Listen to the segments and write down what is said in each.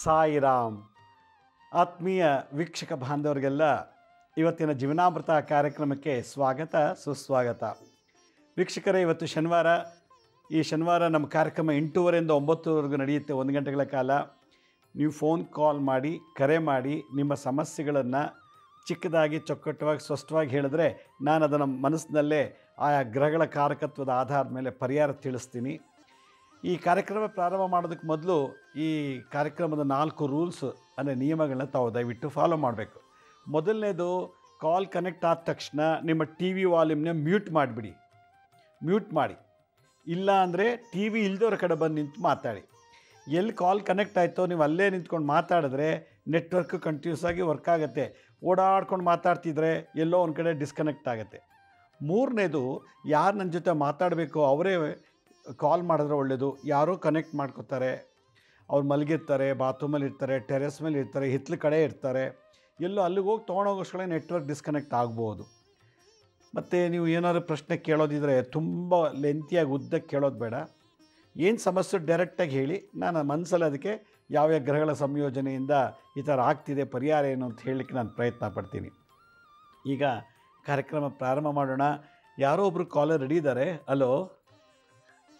ಸಾಯಿರಾಮ್. ಆತ್ಮೀಯ ವೀಕ್ಷಕ ಬಾಂಧವರಿಗೆಲ್ಲ ಇವತ್ತಿನ ಜೀವನಾಮೃತ ಕಾರ್ಯಕ್ರಮಕ್ಕೆ ಸ್ವಾಗತ ಸುಸ್ವಾಗತ. ವೀಕ್ಷಕರೇ, ಇವತ್ತು ಶನಿವಾರ. ಈ ಶನಿವಾರ ನಮ್ಮ ಕಾರ್ಯಕ್ರಮ 8:30ರಿಂದ 9:00ವರೆಗೂ ನಡೆಯುತ್ತೆ. 1 ಗಂಟೆಗಳ ಕಾಲ ನೀವು ಫೋನ್ ಕಾಲ್ ಮಾಡಿ, ಕರೆ ಮಾಡಿ, ನಿಮ್ಮ ಸಮಸ್ಯೆಗಳನ್ನು ಚಿಕ್ಕದಾಗಿ ಚೊಕ್ಕಟವಾಗಿ ಸ್ಪಷ್ಟವಾಗಿ ಹೇಳಿದ್ರೆ ನಾನು ಅದನ್ನು ಮನಸ್ಸಿನಲ್ಲೇ ಆಯಾ ಗ್ರಹಗಳ ಕಾರಕತ್ವದ ಆಧಾರದ ಮೇಲೆ ಪರಿಹಾರ ತಿಳಿಸ್ತೀನಿ. ಈ ಕಾರ್ಯಕ್ರಮ ಪ್ರಾರಂಭ ಮಾಡೋದಕ್ಕೆ ಮೊದಲು ಈ ಕಾರ್ಯಕ್ರಮದ 4 ರೂಲ್ಸ್ ಅಂದರೆ ನಿಯಮಗಳನ್ನ ತಾವು ದಯವಿಟ್ಟು ಫಾಲೋ ಮಾಡಬೇಕು. ಮೊದಲನೇದು, ಕಾಲ್ ಕನೆಕ್ಟ್ ಆದ ತಕ್ಷಣ ನಿಮ್ಮ ಟಿ ವಿ ವಾಲ್ಯೂಮ್ನ ಮ್ಯೂಟ್ ಮಾಡಿಬಿಡಿ. ಮ್ಯೂಟ್ ಮಾಡಿ. ಇಲ್ಲ ಅಂದರೆ ಟಿ ವಿ ಇಲ್ದವ್ರ ಕಡೆ ಬಂದು ನಿಂತು ಮಾತಾಡಿ. ಎಲ್ಲಿ ಕಾಲ್ ಕನೆಕ್ಟ್ ಆಯಿತೋ ನೀವು ಅಲ್ಲೇ ನಿಂತ್ಕೊಂಡು ಮಾತಾಡಿದ್ರೆ ನೆಟ್ವರ್ಕ್ ಕಂಟಿನ್ಯೂಸ್ ಆಗಿ ವರ್ಕ್ ಆಗುತ್ತೆ. ಓಡಾಡ್ಕೊಂಡು ಮಾತಾಡ್ತಿದ್ರೆ ಎಲ್ಲೋ ಒಂದು ಕಡೆ ಡಿಸ್ಕನೆಕ್ಟ್ ಆಗುತ್ತೆ. ಮೂರನೇದು, ಯಾರು ನನ್ನ ಜೊತೆ ಮಾತಾಡಬೇಕು ಅವರೇ ಕಾಲ್ ಮಾಡಿದ್ರೆ ಒಳ್ಳೆಯದು. ಯಾರೋ ಕನೆಕ್ಟ್ ಮಾಡ್ಕೋತಾರೆ, ಅವ್ರು ಮಲಗಿರ್ತಾರೆ, ಬಾತ್ರೂಮಲ್ಲಿ ಇರ್ತಾರೆ, ಟೆರೆಸ್ ಮೇಲೆ ಇರ್ತಾರೆ, ಹಿತ್ತಲ ಕಡೆ ಇರ್ತಾರೆ, ಎಲ್ಲೋ ಅಲ್ಲಿಗೆ ಹೋಗಿ ತೊಗೊಂಡೋಗೋಷ್ಟೇ ನೆಟ್ವರ್ಕ್ ಡಿಸ್ಕನೆಕ್ಟ್ ಆಗ್ಬೋದು. ಮತ್ತು ನೀವು ಏನಾದ್ರು ಪ್ರಶ್ನೆ ಕೇಳೋದಿದ್ರೆ ತುಂಬ ಲೆಂತಿಯಾಗಿ ಉದ್ದಕ್ಕೆ ಕೇಳೋದು ಬೇಡ. ಏನು ಸಮಸ್ಯೆ ಡೈರೆಕ್ಟಾಗಿ ಹೇಳಿ, ನಾನು ಮನಸ್ಸಲ್ಲಿ ಅದಕ್ಕೆ ಯಾವ್ಯಾವ ಗ್ರಹಗಳ ಸಂಯೋಜನೆಯಿಂದ ಈ ಥರ ಆಗ್ತಿದೆ, ಪರಿಹಾರ ಏನು ಅಂತ ಹೇಳಲಿಕ್ಕೆ ನಾನು ಪ್ರಯತ್ನ ಪಡ್ತೀನಿ. ಈಗ ಕಾರ್ಯಕ್ರಮ ಪ್ರಾರಂಭ ಮಾಡೋಣ. ಯಾರೋ ಒಬ್ಬರು ಕಾಲರ್ ರೆಡಿ ಇದ್ದಾರೆ. ಹಲೋ,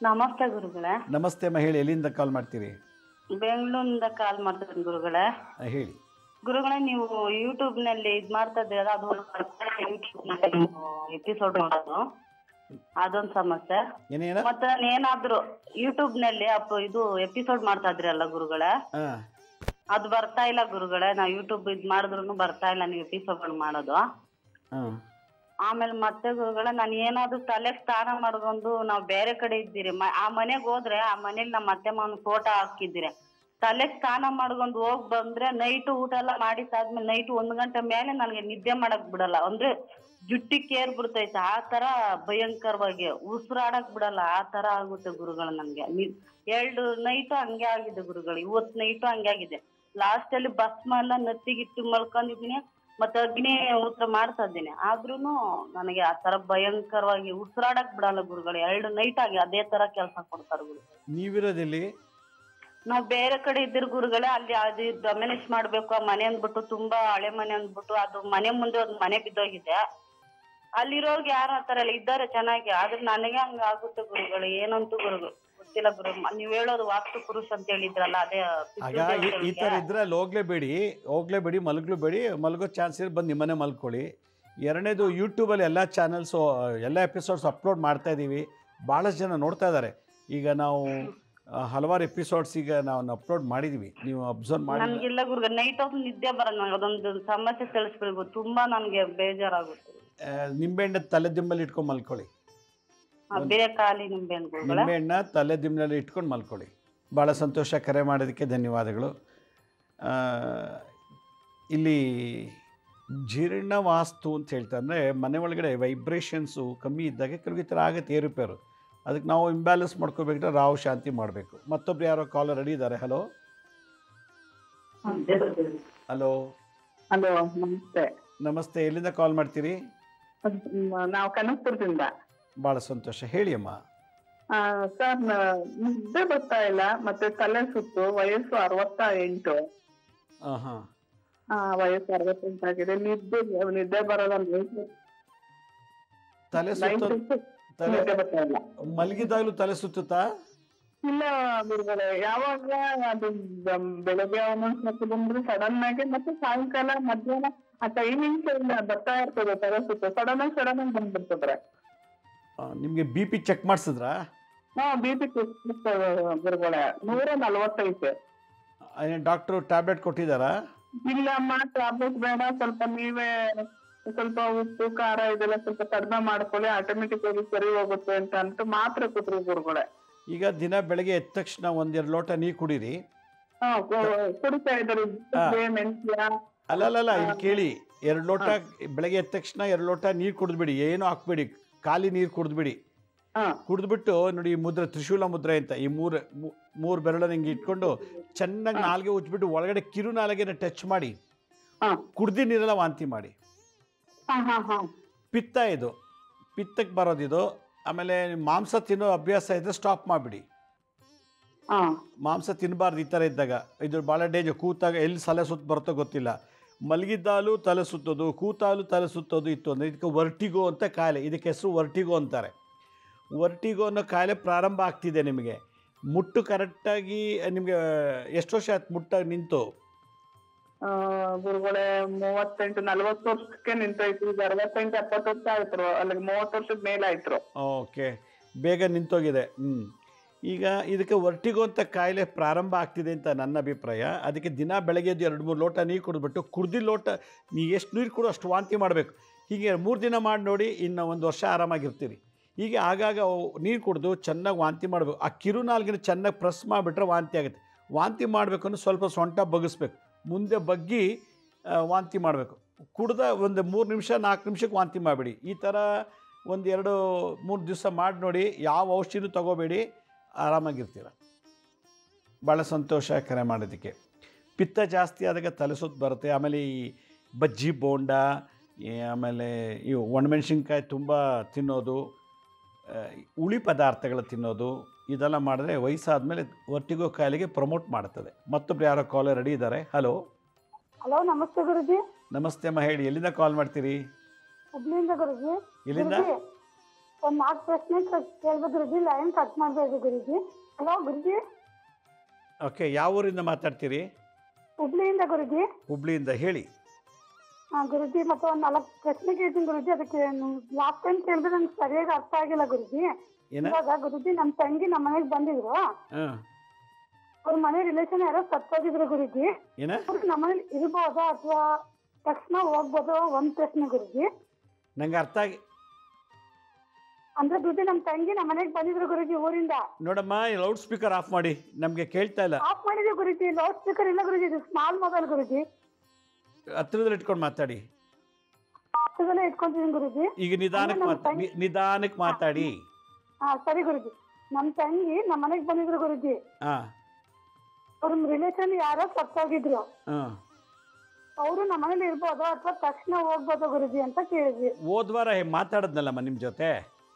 ನಮಸ್ತೆ ಗುರುಗಳೇ. ನಮಸ್ತೆ ಅಮ್ಮ, ಹೇಳಿ. ಎಲ್ಲಿಂದ ಕಾಲ್ ಮಾಡ್ತೀರಿ? ಬೆಂಗಳೂರಿಂದ ಕಾಲ್ ಮಾಡ್ತಿದ್ದೀನಿ ಗುರುಗಳೇ. ಹೇಳಿ ಗುರುಗಳೇ, ನೀವು ಯೂಟ್ಯೂಬ್ ನಲ್ಲಿ ಇದ್ ಮಾಡ್ತಾ ಇದ್ದೀರಾ, ಅದು ಎಪಿಸೋಡ್ ಮಾಡೋದು ಅದೊಂದು ಸಮಸ್ಯೆ. ಏನೇನ ಮತ್ತೆ ನಾನು ಏನಾದ್ರು ಯೂಟ್ಯೂಬ್ ನಲ್ಲಿ ಇದು ಎಪಿಸೋಡ್ ಮಾಡ್ತಾ ಇದ್ರಲ್ಲ ಗುರುಗಳೇ, ಅದು ಬರ್ತಾ ಇಲ್ಲ ಗುರುಗಳೇ. ನಾವು ಯೂಟ್ಯೂಬ್ ಇದ್ ಮಾಡಿದ್ರು ಬರ್ತಾ ಇಲ್ಲ ನೀವು ಎಪಿಸೋಡ್ ಮಾಡೋದು. ಆಮೇಲೆ ಮತ್ತೆ ಗುರುಗಳೇ, ನಾನು ಏನಾದ್ರು ತಲೆಗೆ ಸ್ನಾನ ಮಾಡ್ಕೊಂಡು ನಾವು ಬೇರೆ ಕಡೆ ಇದ್ದೀರಿ, ಆ ಮನೆಗೆ ಹೋದ್ರೆ ಆ ಮನೇಲಿ ನಮ್ಮ ಅತ್ತೆ ಮಾವನ ಫೋಟೋ ಹಾಕಿದ್ದೀರಿ. ತಲೆಗೆ ಸ್ನಾನ ಮಾಡ್ಕೊಂಡು ಹೋಗ್ ಬಂದ್ರೆ ನೈಟ್ ಊಟ ಎಲ್ಲ ಮಾಡಿಸಾದ್ಮೇಲೆ ನೈಟ್ 1 ಗಂಟೆ ಮೇಲೆ ನನಗೆ ನಿದ್ದೆ ಮಾಡಕ್ ಬಿಡಲ್ಲ. ಅಂದ್ರೆ ಜುಟ್ಟಿ ಕೇರ್ ಬಿಡ್ತೈತೆ, ಆ ತರ ಭಯಂಕರವಾಗಿ ಉಸಿರಾಡಕ್ ಬಿಡಲ್ಲ, ಆ ತರ ಆಗುತ್ತೆ ಗುರುಗಳು. ನನ್ಗೆ 2 ನೈಟು ಹಂಗೆ ಆಗಿದೆ ಗುರುಗಳು. ಇವತ್ತು ನೈಟು ಹಂಗೆ ಆಗಿದೆ. ಲಾಸ್ಟ್ ಅಲ್ಲಿ ಭಸ್ಮ ಎಲ್ಲ ನತ್ತಿಗಿಟ್ಟು ಮಲ್ಕೊಂಡಿದ್ದೀನಿ, ಮತ್ತೆ ಅಗ್ನಿ ಉತ್ತರ ಮಾಡ್ತಾ ಇದ್ದೀನಿ. ಆದ್ರೂನು ನನಗೆ ಆ ತರ ಭಯಂಕರವಾಗಿ ಉಸಿರಾಡಕ್ ಬಿಡಲ್ಲ ಗುರುಗಳು. 2 ನೈಟ್ ಆಗಿ ಅದೇ ತರ ಕೆಲಸ ಕೊಡ್ತಾರೆ ಗುರುಗಳು. ನೀವಿರೋದಿಲ್ಲಿ? ನಾವ್ ಬೇರೆ ಕಡೆ ಇದ್ದಿರ್ ಗುರುಗಳೇ. ಅಲ್ಲಿ ಅದು ಡೊಮಿನೇಟ್ ಮಾಡ್ಬೇಕು ಆ ಮನೆ ಅಂದ್ಬಿಟ್ಟು, ತುಂಬಾ ಹಳೆ ಮನೆ ಅಂದ್ಬಿಟ್ಟು, ಅದು ಮನೆ ಮುಂದೆ ಒಂದು ಮನೆ ಬಿದ್ದೋಗಿದೆ. ಅಲ್ಲಿರೋರ್ಗೆ ಯಾರು ಆತರ ಎಲ್ಲ ಇದ್ದಾರೆ ಚೆನ್ನಾಗಿ, ಆದ್ರೆ ನನಗೆ ಹಂಗ ಆಗುತ್ತೆ ಗುರುಗಳು. ಏನಂತೂ ಗುರುಗಳು ಗೊತ್ತಿಲ್ಲ ಗುರು. ನೀವ್ ಹೇಳೋದು ವಾಸ್ತು ಪುರುಷ ಅಂತ ಹೇಳಿದ್ರಲ್ಲ, ಅದೇ ಈ ಥರ ಇದ್ರೆ ಅಲ್ಲಿ ಹೋಗ್ಲೇಬೇಡಿ, ಮಲಗಲೇಬೇಡಿ. ಮಲಗೋ ಚಾನ್ಸ್ ಇದ್ರೆ ಬಂದು ನಿಮ್ಮನೆ ಮಲ್ಕೊಳ್ಳಿ. ಎರಡನೇದು, ಯೂಟ್ಯೂಬಲ್ಲಿ ಎಲ್ಲ ಚಾನಲ್ಸು ಎಲ್ಲ ಎಪಿಸೋಡ್ಸ್ ಅಪ್ಲೋಡ್ ಮಾಡ್ತಾ ಇದ್ದೀವಿ. ಭಾಳಷ್ಟು ಜನ ನೋಡ್ತಾ ಇದ್ದಾರೆ. ಈಗ ನಾವು ಹಲವಾರು ಎಪಿಸೋಡ್ಸ್ ಈಗ ನಾವು ಅಪ್ಲೋಡ್ ಮಾಡಿದೀವಿ, ನೀವು ಅಬ್ಸರ್ವ್ ಮಾಡಿ. ನನಗಿಲ್ಲ ಗುರುಗಳು, ನೈಟ್ ಆಫ್ ನಿದ್ದೆ ಬರಲ್ಲ. ಅದೊಂದು ಸಮಸ್ಯೆ ತಿಳಿಸ್ಬೇಕು, ತುಂಬಾ ನನ್ಗೆ ಬೇಜಾರಾಗುತ್ತೆ. ನಿಂಬೆಹಣ್ಣ ತಲೆ ದಿಂಬಲ್ಲಿ ಇಟ್ಕೊಂಡು ಮಲ್ಕೊಳ್ಳಿ. ನಿಂಬೆಹಣ್ಣ ತಲೆ ದಿಂಬಲ್ಲಿ ಇಟ್ಕೊಂಡು ಮಲ್ಕೊಳ್ಳಿ. ಭಾಳ ಸಂತೋಷ. ಕರೆ ಮಾಡೋದಕ್ಕೆ ಧನ್ಯವಾದಗಳು. ಇಲ್ಲಿ ಜೀರ್ಣವಾಸ್ತು ಅಂತ ಹೇಳ್ತಾರೆ, ಅಂದರೆ ಮನೆ ಒಳಗಡೆ ವೈಬ್ರೇಷನ್ಸು ಕಮ್ಮಿ ಇದ್ದಾಗ ಕೆಲವು ಈ ಥರ ಆಗುತ್ತೆ, ಏರುಪೇರು. ಅದಕ್ಕೆ ನಾವು ಇಂಬ್ಯಾಲೆನ್ಸ್ ಮಾಡ್ಕೋಬೇಕಿದ್ರೆ ರಾಹು ಶಾಂತಿ ಮಾಡಬೇಕು. ಮತ್ತೊಬ್ರು ಯಾರೋ ಕಾಲರ್ ರೆಡಿ ಇದ್ದಾರೆ. ಹಲೋ ಹಲೋ ಹಲೋ, ನಮಸ್ತೆ. ನಮಸ್ತೆ, ಎಲ್ಲಿಂದ ಕಾಲ್ ಮಾಡ್ತೀರಿ? ನಾವು ಕನಕಪುರದಿಂದ. ಭಾಳ ಸಂತೋಷ, ಹೇಳಿ ಅಮ್ಮ. ಸರ್, ನಿದ್ದೆ ಬರ್ತಾ ಇಲ್ಲ, ಮತ್ತೆ ತಲೆ ಸುತ್ತು. ವಯಸ್ಸು 68. ವಯಸ್ಸು 68 ಆಗಿದೆ. ನಿದ್ದೆ ಬರೋಲ್ಲ. ತಲೆ ಸುತ್ತ ಮಲಗಿದಾಗಲೂ ತಲೆ ಸುತ್ತುತ್ತಾ? ಇಲ್ಲ ಗುರುಗಳೇ, ಯಾವಾಗ ಅದು ಬೆಳಗ್ಗೆ ಒಂದೊಂದ್ಸತಿ ಬಂದ್ರೆ ಸಡನ್ ಆಗಿ, ಮತ್ತೆ ಸಾಯಂಕಾಲ ಮಧ್ಯಾಹ್ನ ಆ ಟೈಮಿಂಗ್ಸ್ ಬರ್ತಾ ಇರ್ತದೆ ತಲೆ ಸುತ್ತು. ಸಡನ್ ಆಗಿ ಬಂದ್ಬಿಡ್ತದ್ರೆ. ನಿಮ್ಗೆ BP ಚೆಕ್ ಮಾಡಿಸಿದ್ರಾ? BP ಗುರುಗಳೇ 145. ಡಾಕ್ಟ್ರು ಟ್ಯಾಬ್ಲೆಟ್ ಕೊಟ್ಟಿದ್ದಾರಾ? ಇಲ್ಲಮ್ಮ, ಟ್ಯಾಬ್ಲೆಟ್ ಬೇಡ, ಸ್ವಲ್ಪ ನೀವೇ ಸ್ವಲ್ಪ ಉಪ್ಪು ಖಾರ ಇದೆಲ್ಲ ಸ್ವಲ್ಪ ಕಡಿಮೆ ಮಾಡ್ಕೊಳ್ಳಿ, ಆಟೋಮೆಟಿಕ್ ಆಗಿ ಸರಿ ಹೋಗುತ್ತೆ ಅಂತ ಮಾತ್ರ ಕೊಟ್ರು ಗುರುಗಳೇ. ಈಗ ದಿನ ಬೆಳಗ್ಗೆ ಎದ್ದ ತಕ್ಷಣ 1-2 ಲೋಟ ನೀರು ಕುಡೀರಿ. ಕುಡಿತಾ ಇದ್ದಾರೆ. ಅಲ್ಲ, ಇಲ್ಲಿ ಕೇಳಿ. 2 ಲೋಟ ಬೆಳಗ್ಗೆ ಎದ್ದ ತಕ್ಷಣ 2 ಲೋಟ ನೀರು ಕುಡಿದ್ಬಿಡಿ. ಏನೂ ಹಾಕ್ಬೇಡಿ, ಖಾಲಿ ನೀರು ಕುಡಿದ್ಬಿಡಿ. ಕುಡಿದ್ಬಿಟ್ಟು ನೋಡಿ, ಈ ಮುದ್ರೆ ತ್ರಿಶೂಲ ಮುದ್ರೆ ಅಂತ, ಈ ಮೂರು ಬೆರಳನ್ನ ಹಿಂಗೆ ಇಟ್ಕೊಂಡು ಚೆನ್ನಾಗಿ ನಾಲ್ಗೆ ಉಜ್ಬಿಟ್ಟು ಒಳಗಡೆ ಕಿರು ನಾಲಿಗೆನ ಟಚ್ ಮಾಡಿ ಕುಡ್ದಿ ನೀರೆಲ್ಲ ವಾಂತಿ ಮಾಡಿ. ಪಿತ್ತ ಇದು, ಪಿತ್ತಕ್ಕೆ ಬರೋದಿದು. ಆಮೇಲೆ ಮಾಂಸ ತಿನ್ನೋ ಅಭ್ಯಾಸ ಇದ್ದರೆ ಸ್ಟಾಪ್ ಮಾಡಿಬಿಡಿ. ಹಾ ಮಾಂಸ ತಿನ್ನಬಾರ್ದು ಈ ಥರ ಇದ್ದಾಗ. ಇದು ಭಾಳ ಡೇಂಜರ್. ಕೂತಾಗ ಎಲ್ಲಿ ತಲೆ ಸುತ್ತು ಬರುತ್ತೋ ಗೊತ್ತಿಲ್ಲ. ಮಲಗಿದ್ದಾಲು ತಲೆ ಸುತ್ತೋದು, ಕೂತಾಲು ತಲೆ ಸುತ್ತೋದು ಇತ್ತು ಅಂದರೆ ಇದಕ್ಕೆ ವರ್ಟಿಗೋ ಅಂತ ಕಾಯಿಲೆ. ಇದಕ್ಕೆ ಹೆಸರು ವರ್ಟಿಗೋ ಅಂತಾರೆ. ವರ್ಟಿಗೋ ಅನ್ನೋ ಕಾಯಿಲೆ ಪ್ರಾರಂಭ ಆಗ್ತಿದೆ ನಿಮಗೆ. ಮುಟ್ಟು ಕರೆಕ್ಟಾಗಿ ನಿಮಗೆ ಎಷ್ಟು ವರ್ಷ ಆಯ್ತು ಮುಟ್ಟಾಗಿ ನಿಂತು? ಗುರುಗಳೇ 38-40 ವರ್ಷಕ್ಕೆ ನಿಂತೋಯ್ತು. ಈಗ 65-70 ವರ್ಷ ಆಯ್ತು, ಅಲ್ಲಿಗೆ 30 ವರ್ಷದ ಮೇಲೆ ಆಯ್ತು. ಓಕೆ, ಬೇಗ ನಿಂತೋಗಿದೆ. ಈಗ ಇದಕ್ಕೆ ವರ್ಟಿಗೋ ಅಂತ ಕಾಯಿಲೆ ಪ್ರಾರಂಭ ಆಗ್ತಿದೆ ಅಂತ ನನ್ನ ಅಭಿಪ್ರಾಯ. ಅದಕ್ಕೆ ದಿನ ಬೆಳಗ್ಗೆ ಎದ್ದು 2-3 ಲೋಟ ನೀರು ಕುಡಿದ್ಬಿಟ್ಟು, ಕುಡ್ದಿದ್ದ ಲೋಟ ನೀವು ಎಷ್ಟು ನೀರು ಕೊಡು ಅಷ್ಟು ವಾಂತಿ ಮಾಡಬೇಕು. ಹೀಗೆ 3 ದಿನ ಮಾಡಿ ನೋಡಿ, ಇನ್ನು 1 ವರ್ಷ ಆರಾಮಾಗಿರ್ತೀರಿ. ಹೀಗೆ ಆಗಾಗ ನೀರು ಕುಡಿದು ಚೆನ್ನಾಗಿ ವಾಂತಿ ಮಾಡಬೇಕು. ಆ ಕಿರುನಾಲ್ಗಿನ ಚೆನ್ನಾಗಿ ಪ್ರೆಸ್ ಮಾಡಿಬಿಟ್ರೆ ವಾಂತಿ ಆಗುತ್ತೆ. ವಾಂತಿ ಮಾಡಬೇಕಂದ್ರೆ ಸ್ವಲ್ಪ ಸೊಂಟ ಬಗ್ಗಿಸ್ಬೇಕು, ಮುಂದೆ ಬಗ್ಗಿ ವಾಂತಿ ಮಾಡಬೇಕು. ಕುಡ್ದ ಒಂದು 3 ನಿಮಿಷ 4 ನಿಮಿಷಕ್ಕೆ ವಾಂತಿ ಮಾಡಿಬಿಡಿ. ಈ ಥರ 1-2-3 ದಿವಸ ಮಾಡಿ ನೋಡಿ. ಯಾವ ಔಷಧಿನೂ ತೊಗೋಬೇಡಿ, ಆರಾಮಾಗಿರ್ತೀರ. ಭಾಳ ಸಂತೋಷ ಕರೆ ಮಾಡೋದಕ್ಕೆ. ಪಿತ್ತ ಜಾಸ್ತಿ ಆದಾಗ ತಲೆ ಸುತ್ತು ಬರುತ್ತೆ. ಆಮೇಲೆ ಈ ಬಜ್ಜಿ ಬೋಂಡ, ಆಮೇಲೆ ಈ ಒಣಮೆಣ್ಸಿನ್ಕಾಯಿ ತುಂಬ ತಿನ್ನೋದು, ಹುಳಿ ಪದಾರ್ಥಗಳು ತಿನ್ನೋದು, ಇದೆಲ್ಲ ಮಾಡಿದ್ರೆ ವಯಸ್ಸಾದಮೇಲೆ ವರ್ಟಿಗೋ ಕಾಯಿಲೆಗೆ ಪ್ರಮೋಟ್ ಮಾಡ್ತದೆ. ಮತ್ತೊಬ್ರು ಯಾರೋ ಕಾಲರ್ ರೆಡಿ ಇದ್ದಾರೆ. ಹಲೋ. ಹಲೋ, ನಮಸ್ತೆ ಗುರುಜಿ. ನಮಸ್ತೆ ಅಮ್ಮ, ಹೇಳಿ. ಎಲ್ಲಿಂದ ಕಾಲ್ ಮಾಡ್ತೀರಿ? ಹುಬ್ಳಿಯಿಂದ ಗುರುಜಿ. ಎಲ್ಲಿಂದ? ಒಂದು 4 ಪ್ರಶ್ನೆ ಕೇಳ್ಬೋದು ಗುರುಜಿ, ಲೈನ್ ಕಟ್ ಮಾಡಬೇಕು ಗುರುಜಿ. ಹಲೋ ಗುರುಜಿ. ಓಕೆ, ಯಾವ ಊರಿಂದ ಮಾತಾಡ್ತೀರಿ? ಹುಬ್ಳಿಯಿಂದ ಗುರುಜಿ. ಹುಬ್ಳಿಯಿಂದ, ಹೇಳಿ. ಗುರುಜಿ, ಮತ್ತೆ ಒಂದು 4 ಪ್ರಶ್ನೆ ಕೇಳ್ತೀನಿ ಗುರುಜಿ. ಅದಕ್ಕೆ ಲಾಸ್ಟ್ ಟೈಮ್ ಕೇಳಿದ್ರೆ ನಂಗೆ ಸರಿಯಾಗಿ ಅರ್ಥ ಆಗಿಲ್ಲ ಗುರುಜಿ. ಇವಾಗ ಗುರುಜಿ, ನಮ್ಮ ತಂಗಿ ನಮ್ಮ ಮನೆಗೆ ಬಂದಿದ್ರು. ಅವ್ರ ಮನೆ ರಿಲೇಷನ್ ಯಾರೋ ಸತ್ತೋಗಿದ್ರು ಗುರುಜಿ. ಅವ್ರು ನಮ್ಮ ಮನೇಲಿ ಇರ್ಬೋದಾ ಅಥವಾ ತಕ್ಷಣ ಹೋಗ್ಬೋದೋ ಒಂದು ಪ್ರಶ್ನೆ ಗುರುಜಿ. ನಂಗೆ ಅರ್ಥ ಆಗಿ ಅಂದ್ರೆ ಗುರುಜಿ, ನಮ್ಮ ತಂಗಿ ನಮ್ಮ ಮನೆಗೆ ಬಂದಿದ್ರು ಗುರುಜಿ ಊರಿಂದ. ನೋಡಮ್ಮ, ಲೌಡ್ ಸ್ಪೀಕರ್ ಆಫ್ ಮಾಡಿ, ನಮಗೆ ಕೇಳ್ತಾ ಇಲ್ಲ. ಆಫ್ ಮಾಡಿದ್ವಿ ಗುರುಜಿ. ಲೌಡ್ ಸ್ಪೀಕರ್ ಇಲ್ಲ ಗುರುಜಿ, ಇದು ಸ್ಮಾಲ್ ಮೊಬೈಲ್ ಗುರುಜಿ. ಹತ್ತಿರದಲ್ಲಿ ಇಟ್ಕೊಂಡು ಮಾತಾಡಿ. ಹತ್ತಿರದಲ್ಲೇ ಇಟ್ಕೊಂತಿದ್ದೀನಿ ಗುರುಜಿ. ಈಗ ನಿಧಾನಕ್ಕೆ ಮಾತಾಡಿ. ಸರಿ ಗುರುಜಿ. ನಮ್ಮ ತಂಗಿ ನಮ್ಮ ಮನೆಗೆ ಬಂದಿದ್ರು ಗುರುಜಿ. ಅವ್ರ ರಿಲೇಷನ್ ಯಾರೋ ಸತ್ತೋಗಿದ್ರು. ಅವರು ನಮ್ಮ ಮನೇಲಿ ಇರ್ಬೋದೋ ಅಥವಾ ತಕ್ಷಣ ಹೋಗ್ಬೋದೋ ಗುರುಜಿ ಅಂತ ಕೇಳಿದ್ವಿ. ಹೋದ್ವಾರ ಮಾತಾಡದ್ನಲ್ಲಮ್ಮ ನಿಮ್ ಜೊತೆ.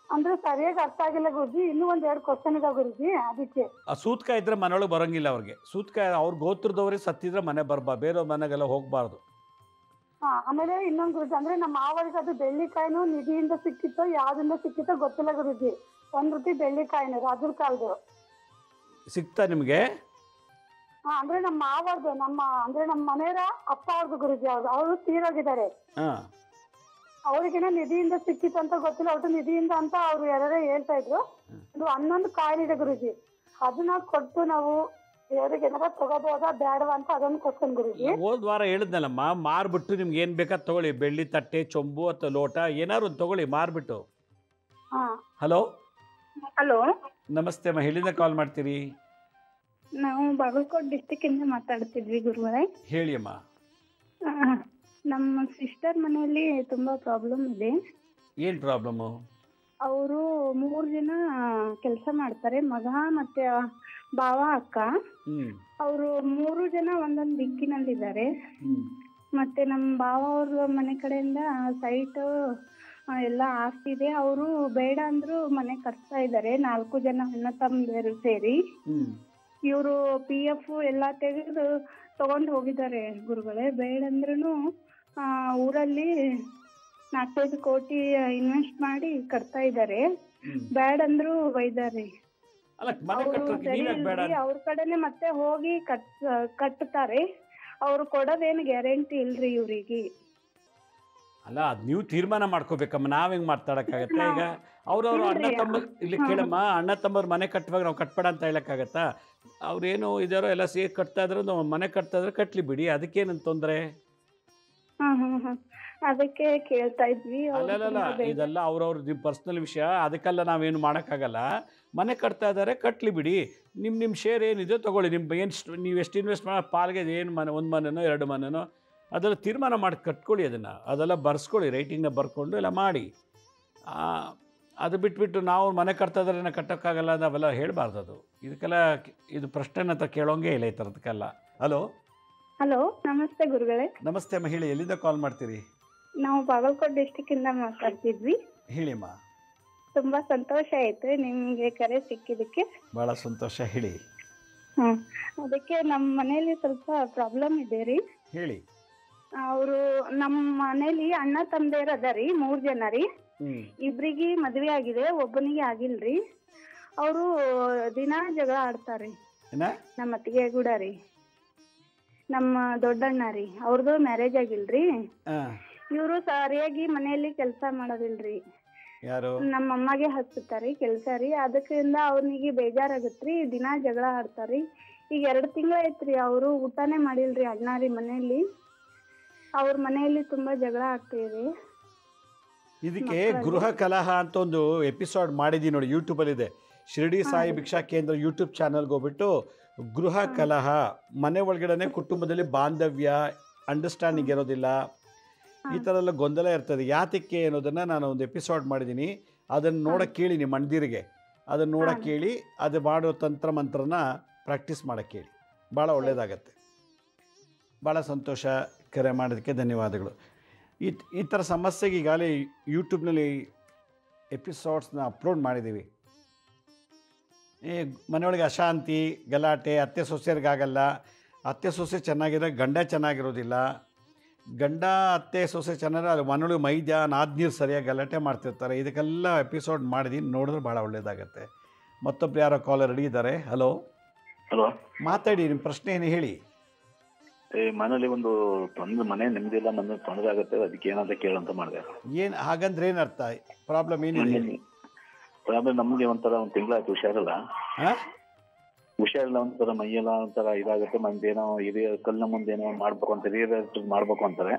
ಅಂದ್ರೆ ಸರಿಯಾಗಿ ಅರ್ಥ ಆಗಿಲ್ಲ ಗುರುಜಿ. ಇನ್ನೂ 1-2 ಕ್ವಶನ್ ಇದೆ ಗುರುಜಿ, ಅದಕ್ಕೆ. ಆ ಸೂತ್ಕ ಇದ್ರೆ ಮನೆಯೊಳಗೆ ಬರಂಗಿಲ್ಲ ಅವ್ರಿಗೆ. ಸೂತ್ಕ ಅವ್ರ ಗೋತ್ರದವ್ರಿಗೆ ಸತ್ತಿದ್ರೆ ಮನೆ ಬರ್ಬಾರ್ದು, ಬೇರೆ ಮನೆಗೆಲ್ಲ ಹೋಗ್ಬಾರ್ದು. ಆಮೇಲೆ ಇನ್ನೊಂದು ಗುರುಜಿ, ಅಂದ್ರೆ ನಮ್ಮ ಮಾವರಿಗೆ ಅದು ಬೆಳ್ಳಿಕಾಯಿನೂ ನಿಧಿಯಿಂದ ಸಿಕ್ಕಿತ್ತೋ ಯಾವ್ದಿಂದ ಸಿಕ್ಕಿತ್ತೋ ಗೊತ್ತಿಲ್ಲ ಗುರುಜಿ. 1 ರೂಪಾಯಿ ಬೆಳ್ಳಿಕಾಯಿನ ರಾಜರ ಕಾಲದ್ದು ಸಿಕ್ತಾ ನಿಮ್ಗೆ? ಅಂದ್ರೆ ನಮ್ಮ ಮಾವರ್ದು, ಅಂದ್ರೆ ನಮ್ಮ ಮನೆಯವರ ಅಪ್ಪ ಅವ್ರದ್ದು ಗುರುಜಿ. ಅವರು ತೀರೋಗಿದ್ದಾರೆ. ಅವ್ರಿಗೇನೋ ನಿಧಿಯಿಂದ ಸಿಕ್ಕಿತ್ತು ಅಂತ ಗೊತ್ತಿಲ್ಲ, ಒಟ್ಟು ನಿಧಿಯಿಂದ ಅಂತ ಅವ್ರು ಯಾರು ಹೇಳ್ತಾ ಇದ್ರು. ಅದು 11 ಕಾಯಿಲೆ ಇದೆ ಗುರುಜಿ. ಅದನ್ನ ಕೊಟ್ಟು ನಾವು ದೇವರಿಗೆ ಏನಾರ ತಗೋಬೋದಾ ಬೇಡವಾ ಅಂತ ಅದೊಂದು ಕ್ವಶನ್ ಗುರುಜಿ. ಹೋದ್ ವಾರ ಹೇಳಿದ್ನಲ್ಲಮ್ಮ, ಮಾರ್ಬಿಟ್ಟು ನಿಮ್ಗೆ ಏನ್ ಬೇಕಾದ್ ತಗೊಳ್ಳಿ, ಬೆಳ್ಳಿ ತಟ್ಟೆ, ಚೊಂಬು ಅಥವಾ ಲೋಟ ಏನಾದ್ರು ಒಂದು ತಗೊಳ್ಳಿ ಮಾರ್ಬಿಟ್ಟು. ಹಲೋ. ಹಲೋ, ನಮಸ್ತೆ ಅಮ್ಮ, ಎಲ್ಲಿಂದ ಕಾಲ್ ಮಾಡ್ತೀರಿ? ನಾವು ಬಾಗಲಕೋಟೆ ಡಿಸ್ಟಿಕ್ ಇಂದ ಮಾತಾಡ್ತಿದ್ವಿ ಗುರುಗಳೇ. ಹೇಳಿ ಅಮ್ಮ. ನಮ್ಮ ಸಿಸ್ಟರ್ ಮನೆಯಲ್ಲಿ ತುಂಬಾ ಪ್ರಾಬ್ಲಮ್ ಇದೆ. ಏನ್ ಪ್ರಾಬ್ಲಮ್? ಅವರು 3 ಜನ ಕೆಲಸ ಮಾಡ್ತಾರೆ, ಮಗ ಮತ್ತೆ ಭಾವ ಅಕ್ಕ. ಅವರು 3 ಜನ ಒಂದೊಂದು ದಿಕ್ಕಿನಲ್ಲಿದ್ದಾರೆ. ಮತ್ತೆ ನಮ್ಮ ಭಾವ ಅವ್ರ ಮನೆ ಕಡೆಯಿಂದ ಸೈಟ್ ಎಲ್ಲ ಆಸ್ತಿ ಇದೆ. ಅವರು ಬೇಡ ಅಂದ್ರು ಮನೆ ಕಟ್ತಾ ಇದ್ದಾರೆ. 4 ಜನ ಅಣ್ಣ ತಮ್ಮಂದಿರು ಸೇರಿ. ಇವರು PF ಎಲ್ಲ ತೆಗೆದು ತಗೊಂಡು ಹೋಗಿದ್ದಾರೆ ಗುರುಗಳೇ. ಬೇಡಂದ್ರೂ ಊರಲ್ಲಿ 4-5 ಕೋಟಿ ಇನ್ವೆಸ್ಟ್ ಮಾಡಿ ಕಟ್ತಾ ಇದ್ದಾರೆ. ಬೇಡಂದ್ರು ಬೈದಾರೆ. ಅವ್ರ ಕಡೆನೆ ಮತ್ತೆ ಹೋಗಿ ಕಟ್ತಾರೆ. ಅವ್ರು ಕೊಡೋದೇನು ಗ್ಯಾರಂಟಿ ಇಲ್ರಿ ಇವ್ರಿಗೆ. ಅಲ್ಲ, ಅದ್ ನೀವು ತೀರ್ಮಾನ ಮಾಡ್ಕೋಬೇಕಮ್ಮ. ನಾವ್ ಹೆಂಗ್ ಮಾತಾಡಕ್ಕಾಗತ್ತ? ಈಗ ಅವ್ರವ್ರು ಅಣ್ಣ ತಮ್ಮ ಇಲ್ಲಿ ಕೇಳಮ್ಮ, ಅಣ್ಣ ತಮ್ಮವ್ರ ಮನೆ ಕಟ್ಟುವಾಗ ನಾವು ಕಟ್ಬೇಡ ಅಂತ ಹೇಳಕ್ಕಾಗತ್ತಾ? ಅವ್ರೇನು ಇದಾರೋ ಎಲ್ಲ ಸೇರಿ ಕಟ್ತಾ ಇದ್ರು, ಮನೆ ಕಟ್ತಾ ಇದ್ರೆ ಕಟ್ಲಿ ಬಿಡಿ, ಅದಕ್ಕೇನಂತ ತೊಂದ್ರೆ? ಅದಕ್ಕೆ ಕೇಳ್ತಾ ಇದ್ವಿ. ಅಲ್ಲ, ಇದೆಲ್ಲ ಅವ್ರವ್ರ ಪರ್ಸನಲ್ ವಿಷಯ, ಅದಕ್ಕೆಲ್ಲ ನಾವೇನು ಮಾಡೋಕ್ಕಾಗಲ್ಲ. ಮನೆ ಕಟ್ತಾ ಇದ್ದಾರೆ, ಕಟ್ಲಿ ಬಿಡಿ. ನಿಮ್ಮ ಶೇರ್ ಏನಿದೆ ತಗೊಳ್ಳಿ. ನೀವು ಎಷ್ಟು ಇನ್ವೆಸ್ಟ್ ಮಾಡೋ ಪಾಲ್ಗೆ ಏನು ಮನೆ, 1 ಮನೆನೋ 2 ಮನೆನೋ ಅದೆಲ್ಲ ತೀರ್ಮಾನ ಮಾಡಿ ಕಟ್ಕೊಳ್ಳಿ. ಅದೆಲ್ಲ ಬರ್ಸ್ಕೊಳ್ಳಿ, ರೈಟಿಂಗ್ನ ಬರ್ಕೊಂಡು ಎಲ್ಲ ಮಾಡಿ. ಅದು ಬಿಟ್ಬಿಟ್ಟು ನಾವು ಮನೆ ಕಟ್ತಾ ಇದ್ರೆ ಕಟ್ಟೋಕ್ಕಾಗಲ್ಲ ನಾವೆಲ್ಲ ಹೇಳಬಾರ್ದು. ಅದು ಇದಕ್ಕೆಲ್ಲ ಇದು ಪ್ರಶ್ನೆನ ಅಂತ ಕೇಳೋಂಗೆ ಇಲ್ಲ ಈ ಥರದಕ್ಕೆಲ್ಲ. ಹಲೋ. ಹಲೋ, ನಮಸ್ತೆ ಗುರುಗಳೇ. ನಮಸ್ತೆ ಅಮ್ಮ, ಹೇಳಿ. ಎಲ್ಲಿಂದ ಕಾಲ್ ಮಾಡ್ತೀರಿ? ನಾವು ಬಾಗಲಕೋಟೆ ಡಿಸ್ಟಿಕ್ ಇಂದ ಮಾತಾಡ್ತಿದ್ವಿ. ಹೇಳಿಮ್ಮ. ತುಂಬಾ ಸಂತೋಷ ಆಯ್ತು ನಿಮ್ಗೆ ಕರೆ ಸಿಕ್ಕಿದ್ದಕ್ಕೆ. ಬಹಳ ಸಂತೋಷ, ಹೇಳಿ. ಹ್ಮ್ ಅದಕ್ಕೆ ನಮ್ಮ ಮನೇಲಿ ಸ್ವಲ್ಪ ಪ್ರಾಬ್ಲಮ್ ಇದೆ ರೀ. ಹೇಳಿ. ಅವರು ನಮ್ಮ ಮನೇಲಿ ಅಣ್ಣ ತಮ್ಮದೇರ್ ಅದ ರೀ, 3 ಜನ ರೀ. ಇಬ್ರಿಗೆ ಮದ್ವೆ ಆಗಿದೆ, ಒಬ್ಬನಿಗೆ ಆಗಿಲ್ರಿ. ಅವರು ದಿನಾ ಜಗಳ ಆಡ್ತಾರ್ರಿ. ನಮ್ಮ ಅತ್ತಿಗೆ ಕೂಡ ರೀ, ನಮ್ಮ ದೊಡ್ಡಣ್ಣ ರೀ, ಅವ್ರದ್ದು ಮ್ಯಾರೇಜ್ ಆಗಿಲ್ರಿ. ಇವರು ಸರಿಯಾಗಿ ಮನೆಯಲ್ಲಿ ಕೆಲಸ ಮಾಡೋದಿಲ್ರಿ. ನಮ್ಮ ಅಮ್ಮಗೆ ಹಚ್ತಾರಿ ಕೆಲಸ ರೀ. ಅದಕ್ಕಿಂದ ಅವ್ನಿಗೆ ಬೇಜಾರಾಗತ್ರಿ, ದಿನಾ ಜಗಳ ಆಡ್ತಾರಿ. ಈಗ 2 ತಿಂಗಳ ಐತ್ರಿ ಅವರು ಊಟನೇ ಮಾಡಿಲ್ರಿ ಅಣ್ಣ ರೀ ಮನೆಯಲ್ಲಿ. ಅವ್ರ ಮನೆಯಲ್ಲಿ ತುಂಬಾ ಜಗಳ ಆಗ್ತಿದೆ. ಇದಕ್ಕೆ ಗೃಹ ಕಲಹ ಅಂತ ಒಂದು ಎಪಿಸೋಡ್ ಮಾಡಿದೀನಿ ನೋಡಿ, ಯೂಟ್ಯೂಬಲ್ಲಿ ಇದೆ. ಶಿರಡಿ ಸಾಯಿ ಭಿಕ್ಷಾ ಕೇಂದ್ರ ಯೂಟ್ಯೂಬ್ ಚಾನಲ್ಗೆ ಹೋಗ್ಬಿಟ್ಟು ಗೃಹ ಕಲಹ, ಮನೆ ಒಳಗಡೆ ಕುಟುಂಬದಲ್ಲಿ ಬಾಂಧವ್ಯ, ಅಂಡರ್ಸ್ಟ್ಯಾಂಡಿಂಗ್ ಇರೋದಿಲ್ಲ, ಈ ಥರ ಎಲ್ಲ ಗೊಂದಲ ಇರ್ತದೆ, ಯಾತಕ್ಕೆ ಅನ್ನೋದನ್ನು ನಾನು ಒಂದು ಎಪಿಸೋಡ್ ಮಾಡಿದ್ದೀನಿ. ಅದನ್ನು ನೋಡೋಕ್ಕೆ ಕೇಳಿ, ನಿಮ್ಮ ಅಣ್ಣದಿರಿಗೆ ಅದನ್ನು ನೋಡೋಕ್ಕೆ ಕೇಳಿ, ಅದು ಮಾಡೋ ತಂತ್ರ ಮಂತ್ರನ ಪ್ರಾಕ್ಟೀಸ್ ಮಾಡೋಕ್ಕೆ ಕೇಳಿ, ಭಾಳ ಒಳ್ಳೆಯದಾಗತ್ತೆ. ಭಾಳ ಸಂತೋಷ, ಕರೆ ಮಾಡೋದಕ್ಕೆ ಧನ್ಯವಾದಗಳು. ಈ ಥರ ಸಮಸ್ಯೆಗೆ ಈಗಾಗಲೇ ಯೂಟ್ಯೂಬ್ನಲ್ಲಿ ಎಪಿಸೋಡ್ಸ್ನ ಅಪ್ಲೋಡ್ ಮಾಡಿದ್ದೀವಿ. ಈ ಮನೆಯೊಳಗೆ ಅಶಾಂತಿ, ಗಲಾಟೆ, ಅತ್ತೆ ಸೊಸೆಯರಿಗಾಗಲ್ಲ, ಅತ್ತೆ ಸೊಸೆ ಚೆನ್ನಾಗಿರೋ ಗಂಡ ಚೆನ್ನಾಗಿರೋದಿಲ್ಲ, ಗಂಡ ಅತ್ತೆ ಸೊಸೆ ಚೆನ್ನಾಗಿರೋ ಅಲ್ಲಿ ಮನೆಯೊಳಗೆ ಮೈದ್ಯ ನಾದ್ನೀರು ಸರಿಯಾಗಿ ಗಲಾಟೆ ಮಾಡ್ತಿರ್ತಾರೆ. ಇದಕ್ಕೆಲ್ಲ ಎಪಿಸೋಡ್ ಮಾಡಿದ್ದೀನಿ, ನೋಡಿದ್ರೆ ಭಾಳ ಒಳ್ಳೆಯದಾಗತ್ತೆ. ಮತ್ತೊಬ್ರು ಯಾರೋ ಕಾಲರ್ ರೆಡಿ ಇದ್ದಾರೆ. ಹಲೋ ಹಲೋ, ಮಾತಾಡಿ, ನಿಮ್ಮ ಪ್ರಶ್ನೆ ಏನು ಹೇಳಿ. ಮನೇಲಿ ಒಂದು ಮನೆ ನೆಮ್ಮದಿಲ್ಲ, ಮನೆ ತೊಂದರೆ ಆಗುತ್ತೆ, ಅದಕ್ಕೆ ಏನಂತ ಕೇಳಂತ ಮಾಡಿದೆ. ಏನು ಹಾಗಂದ್ರೆ ಏನು ಅರ್ಥ? ಪ್ರಾಬ್ಲಮ್ ಏನಿದೆ? ಪ್ರಾಬ್ಲಮ್ ನಮಗೆ ಒಂಥರ ಒಂದು ತಿಂಗಳಾಯ್ತು ಹುಷಾರಿಲ್ಲ. ಹುಷಾರಿಲ್ಲ, ಒಂಥರ ಮೈಯೆಲ್ಲ ಒಂಥರ ಇದಾಗುತ್ತೆ. ಮಂದೇನೋ ಹಿರಿಯ ಕಲ್ಲಿನ ಮುಂದೇನೋ ಮಾಡ್ಬೇಕು ಅಂತ, ಹಿರಿಯರ ಮಾಡ್ಬೇಕು ಅಂತಾರೆ.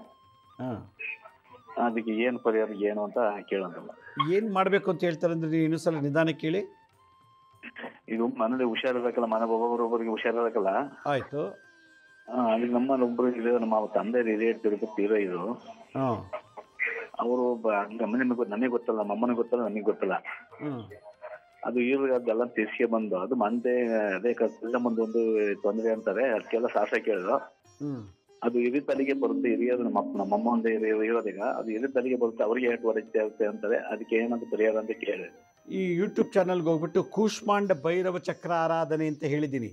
ಅದಕ್ಕೆ ಏನು ಪರಿಹಾರ ಏನು ಅಂತ ಕೇಳಂತ. ಏನು ಮಾಡಬೇಕು ಅಂತ ಹೇಳ್ತಾರೆ ಅಂದ್ರೆ ನೀವು ಇನ್ನೊಂದ್ಸಲ ನಿಧಾನಕ್ಕೆ ಕೇಳಿ. ಇದು ಮನೇಲಿ ಹುಷಾರಿರಬೇಕಲ್ಲ, ಮನೆ ಒಬ್ಬೊಬ್ಬರಿಗೆ ಹುಷಾರಿರಬೇಕಲ್ಲ. ಆಯಿತು. ಅದಕ್ಕೆ ನಮ್ಮಲ್ಲಿ ಒಬ್ಬರು ಇದೆ, ನಮ್ಮ ತಂದೆ ಹಿರಿಯ ತೀರೋ ಇದು. ಅವರು ನಮಗೆ ಗೊತ್ತಲ್ಲ, ನಮ್ಮ ಅಮ್ಮನಿಗೆ ಗೊತ್ತಲ್ಲ, ನಮಗೆ ಗೊತ್ತಲ್ಲ. ಅದು ಇವ್ರಿಗೆ ಅದೆಲ್ಲ ತಿರ್ಸ್ಕೆ ಬಂದು ಅದು ಮಂದೆ ಅದೇ ಕಲ್ಲ ಮುಂದೆ ಒಂದು ತೊಂದರೆ ಅಂತಾರೆ, ಅದಕ್ಕೆಲ್ಲ ಶಾಸ್ತ್ರ ಕೇಳಿದ್ರು. ಅದು ಹಿರಿಯ ತಲೆಗೆ ಬರುತ್ತೆ, ಹಿರಿಯೋದು ನಮ್ಮಮ್ಮ ಒಂದೇ ಇರೋದೀಗ, ಅದು ಹಿರಿಯ ತಲೆಗೆ ಬರುತ್ತೆ, ಅವ್ರಿಗೆ ಏಟು ಹೊರತ್ತೆ ಅಂತಾರೆ. ಅದಕ್ಕೆ ಏನಂತ ಪರಿಹಾರ ಅಂತ ಕೇಳಿ ಈ ಯೂಟ್ಯೂಬ್ ಚಾನಲ್ಗೆ ಹೋಗ್ಬಿಟ್ಟು ಕೂಷ್ಮಾಂಡ ಭೈರವ ಚಕ್ರ ಆರಾಧನೆ ಅಂತ ಹೇಳಿದ್ದೀನಿ.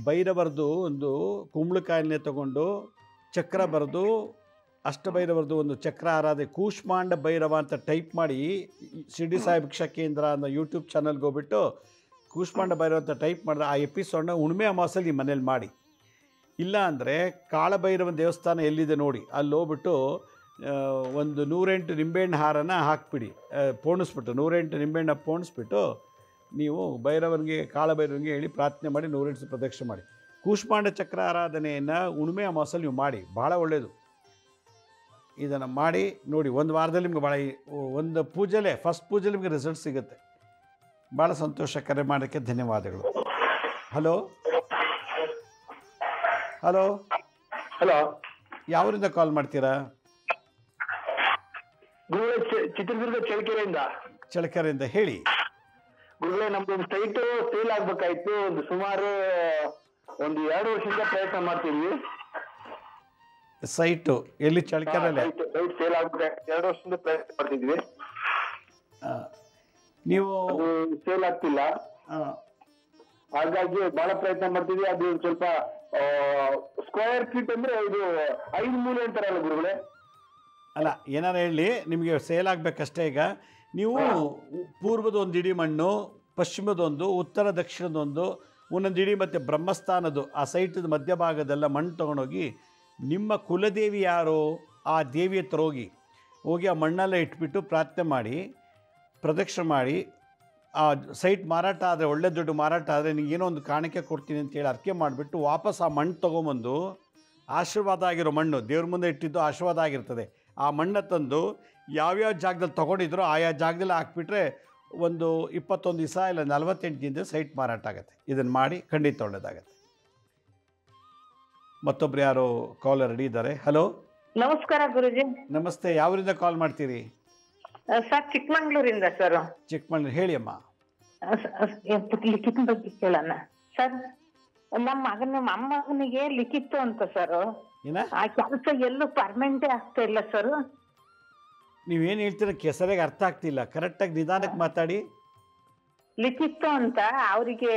ಭೈರವರದು ಒಂದು ಕುಂಬಳಕಾಯನ್ನೇ ತಗೊಂಡು ಚಕ್ರ ಬರೆದು, ಅಷ್ಟಭೈರವರದು ಒಂದು ಚಕ್ರ ಆರಾಧನೆ, ಕೂಷ್ಮಾಂಡ ಭೈರವ ಅಂತ ಟೈಪ್ ಮಾಡಿ ಶಿರಡಿ ಸಾಯಿ ಭಿಕ್ಷಾ ಕೇಂದ್ರ ಅನ್ನೋ ಯೂಟ್ಯೂಬ್ ಚಾನಲ್ಗೆ ಹೋಗ್ಬಿಟ್ಟು ಕೂಷ್ಮಾಂಡ ಭೈರವ ಅಂತ ಟೈಪ್ ಮಾಡಿದ್ರೆ ಆ ಎಪಿಸೋಡ್ನ ಹುಣ್ಣಿಮೆ ಅಮಾವಾಸ್ಯೆಯಲ್ಲಿ ನಿಮ್ಮ ಮನೇಲಿ ಮಾಡಿ. ಇಲ್ಲ ಅಂದರೆ ಕಾಳಭೈರವನ ದೇವಸ್ಥಾನ ಎಲ್ಲಿದೆ ನೋಡಿ, ಅಲ್ಲಿ ಹೋಗ್ಬಿಟ್ಟು ಒಂದು 108 ನಿಂಬೆಹಣ್ಣು ಹಾರನ ಹಾಕ್ಬಿಡಿ, ಪೋಣಿಸ್ಬಿಟ್ಟು 108 ನಿಂಬೆಹಣ್ಣ ಪೋಣಿಸ್ಬಿಟ್ಟು ನೀವು ಭೈರವನಿಗೆ, ಕಾಳಭೈರವನಿಗೆ ಹೇಳಿ ಪ್ರಾರ್ಥನೆ ಮಾಡಿ 108 ಪ್ರದಕ್ಷಿಣೆ ಮಾಡಿ. ಕೂಷ್ಮಾಂಡ ಚಕ್ರ ಆರಾಧನೆಯನ್ನು ಹುಣ್ಣಿಮೆ ಅಮಾವಾಸ್ಯೆಯಲ್ಲಿ ನೀವು ಮಾಡಿ, ಭಾಳ ಒಳ್ಳೆಯದು. ಇದನ್ನು ಮಾಡಿ ನೋಡಿ, ಒಂದು ವಾರದಲ್ಲಿ ನಿಮ್ಗೆ ಭಾಳ, ಒಂದು ಪೂಜೆಲೇ ಫಸ್ಟ್ ಪೂಜೆಲಿ ನಿಮಗೆ ರಿಸಲ್ಟ್ ಸಿಗುತ್ತೆ. ಭಾಳ ಸಂತೋಷ, ಕರೆ ಮಾಡೋಕ್ಕೆ ಧನ್ಯವಾದಗಳು. ಹಲೋ ಹಲೋ ಹಲೋ, ಯಾವರಿಂದ ಕಾಲ್ ಮಾಡ್ತೀರಾ? ಚಿತ್ರದುರ್ಗ ಚಳ್ಳಕೆರೆಯಿಂದ. ಚಳ್ಳಕೆರೆಯಿಂದ ಹೇಳಿ. ಗುರುಗಳೇ, ನಮ್ದು ಒಂದು ಸೈಟ್ ಸೇಲ್ ಆಗ್ಬೇಕಾಯ್ತು. ಒಂದು ಸುಮಾರು 2 ವರ್ಷದಿಂದ ಪ್ರಯತ್ನ ಮಾಡ್ತಿದ್ವಿ. ಸೈಟು ಎಲ್ಲಿ? ಚಳ್ಳಕೆರೆಯಲ್ಲೇ ಸೈಟ್ ಸೇಲ್ ಆಗ್ಬೇಕಾಯ್ತು, 2 ವರ್ಷದಿಂದ ಪ್ರಯತ್ನ ಮಾಡ್ತಿದ್ವಿ. ನೀವು ಸೇಲ್ ಆಗ್ತಿಲ್ಲ, ಹಾಗಾಗಿ ಬಹಳ ಪ್ರಯತ್ನ ಮಾಡ್ತಿದ್ವಿ. ಅದು ಸ್ವಲ್ಪ ಸ್ಕ್ವೇರ್ ಫೀಟ್ ಅಂದ್ರೆ ಇದು 5 ಮೂಲೆ ಅಂತಾರಲ್ಲ ಗುರುಗಳೇ? ಅಲ್ಲ, ಏನಾರು ಹೇಳಿ, ನಿಮಗೆ ಸೇಲ್ ಆಗಬೇಕಷ್ಟೇ. ಈಗ ನೀವು ಪೂರ್ವದ ಒಂದು ಇಡೀ ಮಣ್ಣು, ಪಶ್ಚಿಮದೊಂದು, ಉತ್ತರ ದಕ್ಷಿಣದೊಂದು, ಒಂದೊಂದು ಇಡೀ ಮತ್ತು ಬ್ರಹ್ಮಸ್ಥಾನದ್ದು ಆ ಸೈಟದ ಮಧ್ಯಭಾಗದೆಲ್ಲ ಮಣ್ಣು ತೊಗೊಂಡೋಗಿ, ನಿಮ್ಮ ಕುಲದೇವಿ ಯಾರೋ ಆ ದೇವಿ ಹತ್ರ ಹೋಗಿ ಆ ಮಣ್ಣೆಲ್ಲ ಇಟ್ಬಿಟ್ಟು ಪ್ರಾರ್ಥನೆ ಮಾಡಿ, ಪ್ರದಕ್ಷಿಣೆ ಮಾಡಿ, ಆ ಸೈಟ್ ಮಾರಾಟ ಆದರೆ, ಒಳ್ಳೆ ದುಡ್ಡು ಮಾರಾಟ ಆದರೆ ನಿಮಗೇನೋ ಒಂದು ಕಾಣಿಕೆ ಕೊಡ್ತೀನಿ ಅಂತೇಳಿ ಅರ್ಕೆ ಮಾಡಿಬಿಟ್ಟು ವಾಪಸ್ ಆ ಮಣ್ಣು ತೊಗೊಂಬಂದು, ಆಶೀರ್ವಾದ ಆಗಿರೋ ಮಣ್ಣು ದೇವ್ರ ಮುಂದೆ ಇಟ್ಟಿದ್ದು ಆಶೀರ್ವಾದ ಆಗಿರ್ತದೆ, ಆ ಮಣ್ಣು ತಂದು ಯಾವ್ಯಾವ ಜಾಗದಲ್ಲಿ ತೊಗೊಂಡಿದ್ರೋ ಆಯಾ ಜಾಗದಲ್ಲಿ ಹಾಕ್ಬಿಟ್ರೆ ಒಂದು 21 ದಿವಸ ಇಲ್ಲ 48 ದಿನದ ಸೈಟ್ ಮಾರಾಟ ಆಗುತ್ತೆ. ಇದನ್ನು ಮಾಡಿ, ಖಂಡಿತ ಒಳ್ಳೆಯದಾಗತ್ತೆ. ಮತ್ತೊಬ್ರು ಯಾರೋ ಕಾಲರ್ ರೆಡಿ ಇದ್ದಾರೆ. ಹಲೋ, ನಮಸ್ಕಾರ ಗುರುಜಿ. ನಮಸ್ತೆ, ಯಾವರಿಂದ ಕಾಲ್ ಮಾಡ್ತೀರಿ? Sir, ಚಿಕ್ಕಮಂಗ್ಳೂರಿಂದ sir. ಚಿಕ್ಕಮಂಗ್ಳೂರು, ಹೇಳಿ ಅಮ್ಮ. ಲಿಖಿತ್ ಬಗ್ಗೆ ಕೇಳೋಣ ಸರ್. ನಮ್ಮ ಮೊಮ್ಮಗನಿಗೆ ಲಿಖಿತ್ತು ಅಂತ ಸರ್. ಆ ಕೆಲಸ ಎಲ್ಲೂ ಪರ್ಮನೆಂಟೇ ಆಗ್ತಾ ಇಲ್ಲ ಸರ್. ನೀವೇನು ಹೇಳ್ತೀರ ಕೆಸರಿಗೆ ಅರ್ಥ ಆಗ್ತಿಲ್ಲ, ಕರೆಕ್ಟಾಗಿ ನಿಧಾನಕ್ಕೆ ಮಾತಾಡಿ. ಲಿಖಿತ್ತು ಅಂತ ಅವರಿಗೆ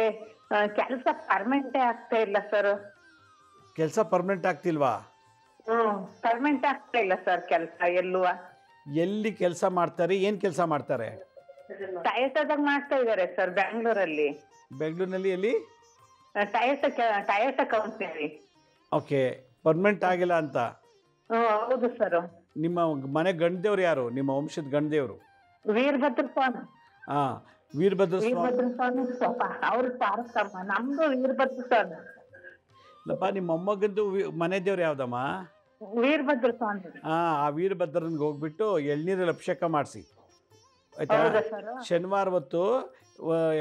ಕೆಲಸ ಪರ್ಮನೆಂಟೇ ಆಗ್ತಾ ಇಲ್ಲ ಸರ್. ಕೆಲಸ ಪರ್ಮನೆಂಟ್ ಆಗ್ತಿಲ್ವಾ? ಪರ್ಮನೆಂಟ್ ಆಗ್ತಾ ಇಲ್ಲ ಸರ್ ಕೆಲಸ ಎಲ್ಲೂ. ಎಲ್ಲಿ ಕೆಲಸ ಮಾಡ್ತಾರೆ? ಏನು ಕೆಲಸ ಮಾಡ್ತಾರೆ? ಟಯರ್ಸದಾಗ ಮಾಡ್ತಾ ಇದ್ದಾರೆ ಸರ್ ಬ್ಯಾಂಗ್ಳೂರಲ್ಲಿ. ಬೆಂಗಳೂರಿನಲ್ಲಿ ಎಲ್ಲಿ? ಟಯರ್ಸ ಕಂಪ್ನಿ. ಓಕೆ, ಪರ್ಮನೆಂಟ್ ಆಗಿಲ್ಲ ಅಂತ. ಹೌದು ಸರ್. ನಿಮ್ಮ ಮನೆ ಗಂಡದೇವ್ರು ಯಾರು? ನಿಮ್ಮ ವಂಶದ ಗಂಡದೇವ್ರು? ವೀರಭದ್ರ ಸ್ವಾಮಿ. ಹಾಂ, ವೀರಭದ್ರ ಸ್ವಾಮಿ ಅವ್ರ ಪಾರಕಮ್ಮ, ನಮ್ದು ವೀರಭದ್ರ ಸ್ವಾಮಿ. ಇಲ್ಲಪ್ಪ, ನಿಮ್ಮ ಮೊಮ್ಮಗಂದು ಮನೆ ದೇವ್ರು ಯಾವ್ದಮ್ಮ? ವೀರಭದ್ರ ಸ್ವಾಮಿ. ಆ ವೀರಭದ್ರನ್ಗೆ ಹೋಗ್ಬಿಟ್ಟು ಎಳ್ನೀರಲ್ಲಿ ಅಭಿಷೇಕ ಮಾಡಿಸಿ, ಆಯ್ತಾ? ಶನಿವಾರ ಹೊತ್ತು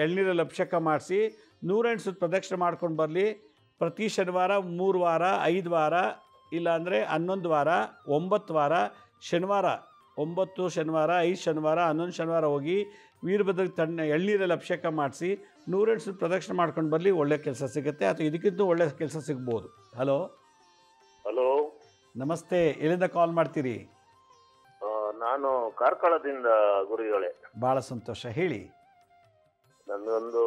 ಎಳ್ನೀರಲ್ಲಿ ಅಭಿಷೇಕ ಮಾಡಿಸಿ 108 ಸುತ್ತು ಪ್ರದಕ್ಷಿಣೆ ಮಾಡ್ಕೊಂಡು ಬರಲಿ. ಪ್ರತಿ ಶನಿವಾರ 3 ವಾರ, 5 ವಾರ, ಇಲ್ಲಾಂದರೆ 11 ವಾರ, 9 ವಾರ, ಶನಿವಾರ 9 ಶನಿವಾರ, 5 ಶನಿವಾರ, 11 ಶನಿವಾರ ಹೋಗಿ ವೀರಭದ್ರಗೆ ಎಳ್ನೀರಲ್ಲಿ ಅಭಿಷೇಕ ಮಾಡಿಸಿ 108 ಸುತ್ತು ಪ್ರದಕ್ಷಿಣೆ ಮಾಡ್ಕೊಂಡು ಬರಲಿ. ಒಳ್ಳೆ ಕೆಲಸ ಸಿಗುತ್ತೆ, ಅಥವಾ ಇದಕ್ಕಿಂತ ಒಳ್ಳೆ ಕೆಲಸ ಸಿಗ್ಬೋದು. ಹಲೋ ಹಲೋ, ನಮಸ್ತೆ. ಎಲ್ಲಿಂದ ಕಾಲ್ ಮಾಡ್ತೀರಿ? ನಾನು ಕಾರ್ಕಳದಿಂದ ಗುರುಗಳೇ. ಭಾಳ ಸಂತೋಷ, ಹೇಳಿ. ನನ್ನೊಂದು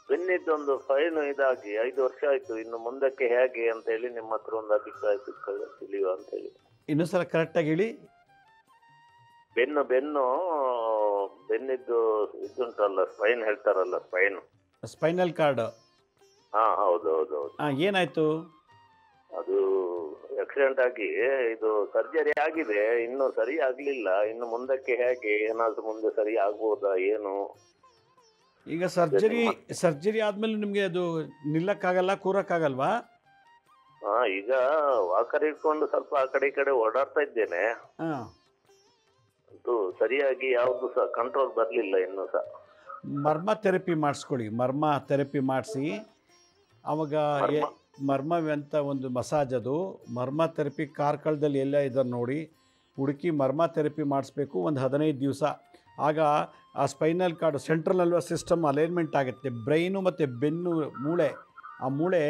ಬೆನ್ನಿದ್ದೊಂದು ಫೈನ್ ಇದಾಗಿ 5 ವರ್ಷ ಆಯ್ತು. ಇನ್ನು ಮುಂದಕ್ಕೆ ಹೇಗೆ ಅಂತ ಹೇಳಿ ನಿಮ್ಮ ಹತ್ರ ಒಂದು ಅಭಿಪ್ರಾಯ ತಿಳಿಯುವ ಅಂತ ಹೇಳಿ. ಇನ್ನೊಂದು ಸಲ ಕರೆಕ್ಟಾಗಿ ಹೇಳಿ. ಬೆನ್ನಿದ್ದು ಇದುಂಟಲ್ಲ, ಸ್ಪೈನ್ ಹೇಳ್ತಾರಲ್ಲ, ಸ್ಪೈನಲ್ ಕಾರ್ಡ್. ಹಾ, ಹೌದು ಹೌದು ಹೌದು. ಏನಾಯ್ತು? ಅದು ಆಕ್ಸಿಡೆಂಟ್ ಆಗಿ ಇದು ಸರ್ಜರಿ ಆಗಿದೆ, ಇನ್ನು ಸರಿ ಆಗ್ಲಿಲ್ಲ. ಇನ್ನು ಮುಂದಕ್ಕೆ ಹೇಗೆ, ಏನಾದ್ರೂ ಮುಂದೆ ಸರಿ ಆಗ್ಬೋದಾ ಏನು? ಈಗ ಸರ್ಜರಿ ಆದ್ಮೇಲೆ ನಿಮ್ಗೆ ಅದು ನಿಲ್ಲಕ್ಕಾಗಲ್ಲ, ಕೂರಕ್ಕಾಗಲ್ವಾ? ಈಗ ವಾಕರ್ ಇಟ್ಕೊಂಡು ಸ್ವಲ್ಪ ಆ ಕಡೆ ಈ ಕಡೆ ಓಡಾಡ್ತಾ ಇದ್ದೇನೆ. ಅದು ಸರಿಯಾಗಿ ಯಾವ್ದು ಸಹ ಕಂಟ್ರೋಲ್ ಬರ್ಲಿಲ್ಲ ಇನ್ನೂ ಸಹ. ಮರ್ಮ ಥೆರಪಿ ಮಾಡಿಸ್ಕೊಳ್ಳಿ. ಮರ್ಮ ಥೆರಪಿ ಮಾಡಿಸಿ, ಅವಾಗ ಮರ್ಮ ಅಂತ ಒಂದು ಮಸಾಜ್, ಅದು ಮರ್ಮ ಥೆರಪಿ ಕಾರ್ಕಳದಲ್ಲಿ ಎಲ್ಲ ಇದ್ದಾರೆ ನೋಡಿ, ಹುಡುಕಿ ಮರ್ಮ ಥೆರಪಿ ಮಾಡಿಸ್ಬೇಕು ಒಂದು 15 ದಿವಸ. ಆಗ ಆ spinal cord central nervous system alignment ಆಗುತ್ತೆ. ಬ್ರೈನು ಮತ್ತು ಬೆನ್ನು ಮೂಳೆ, ಆ ಮೂಳೆ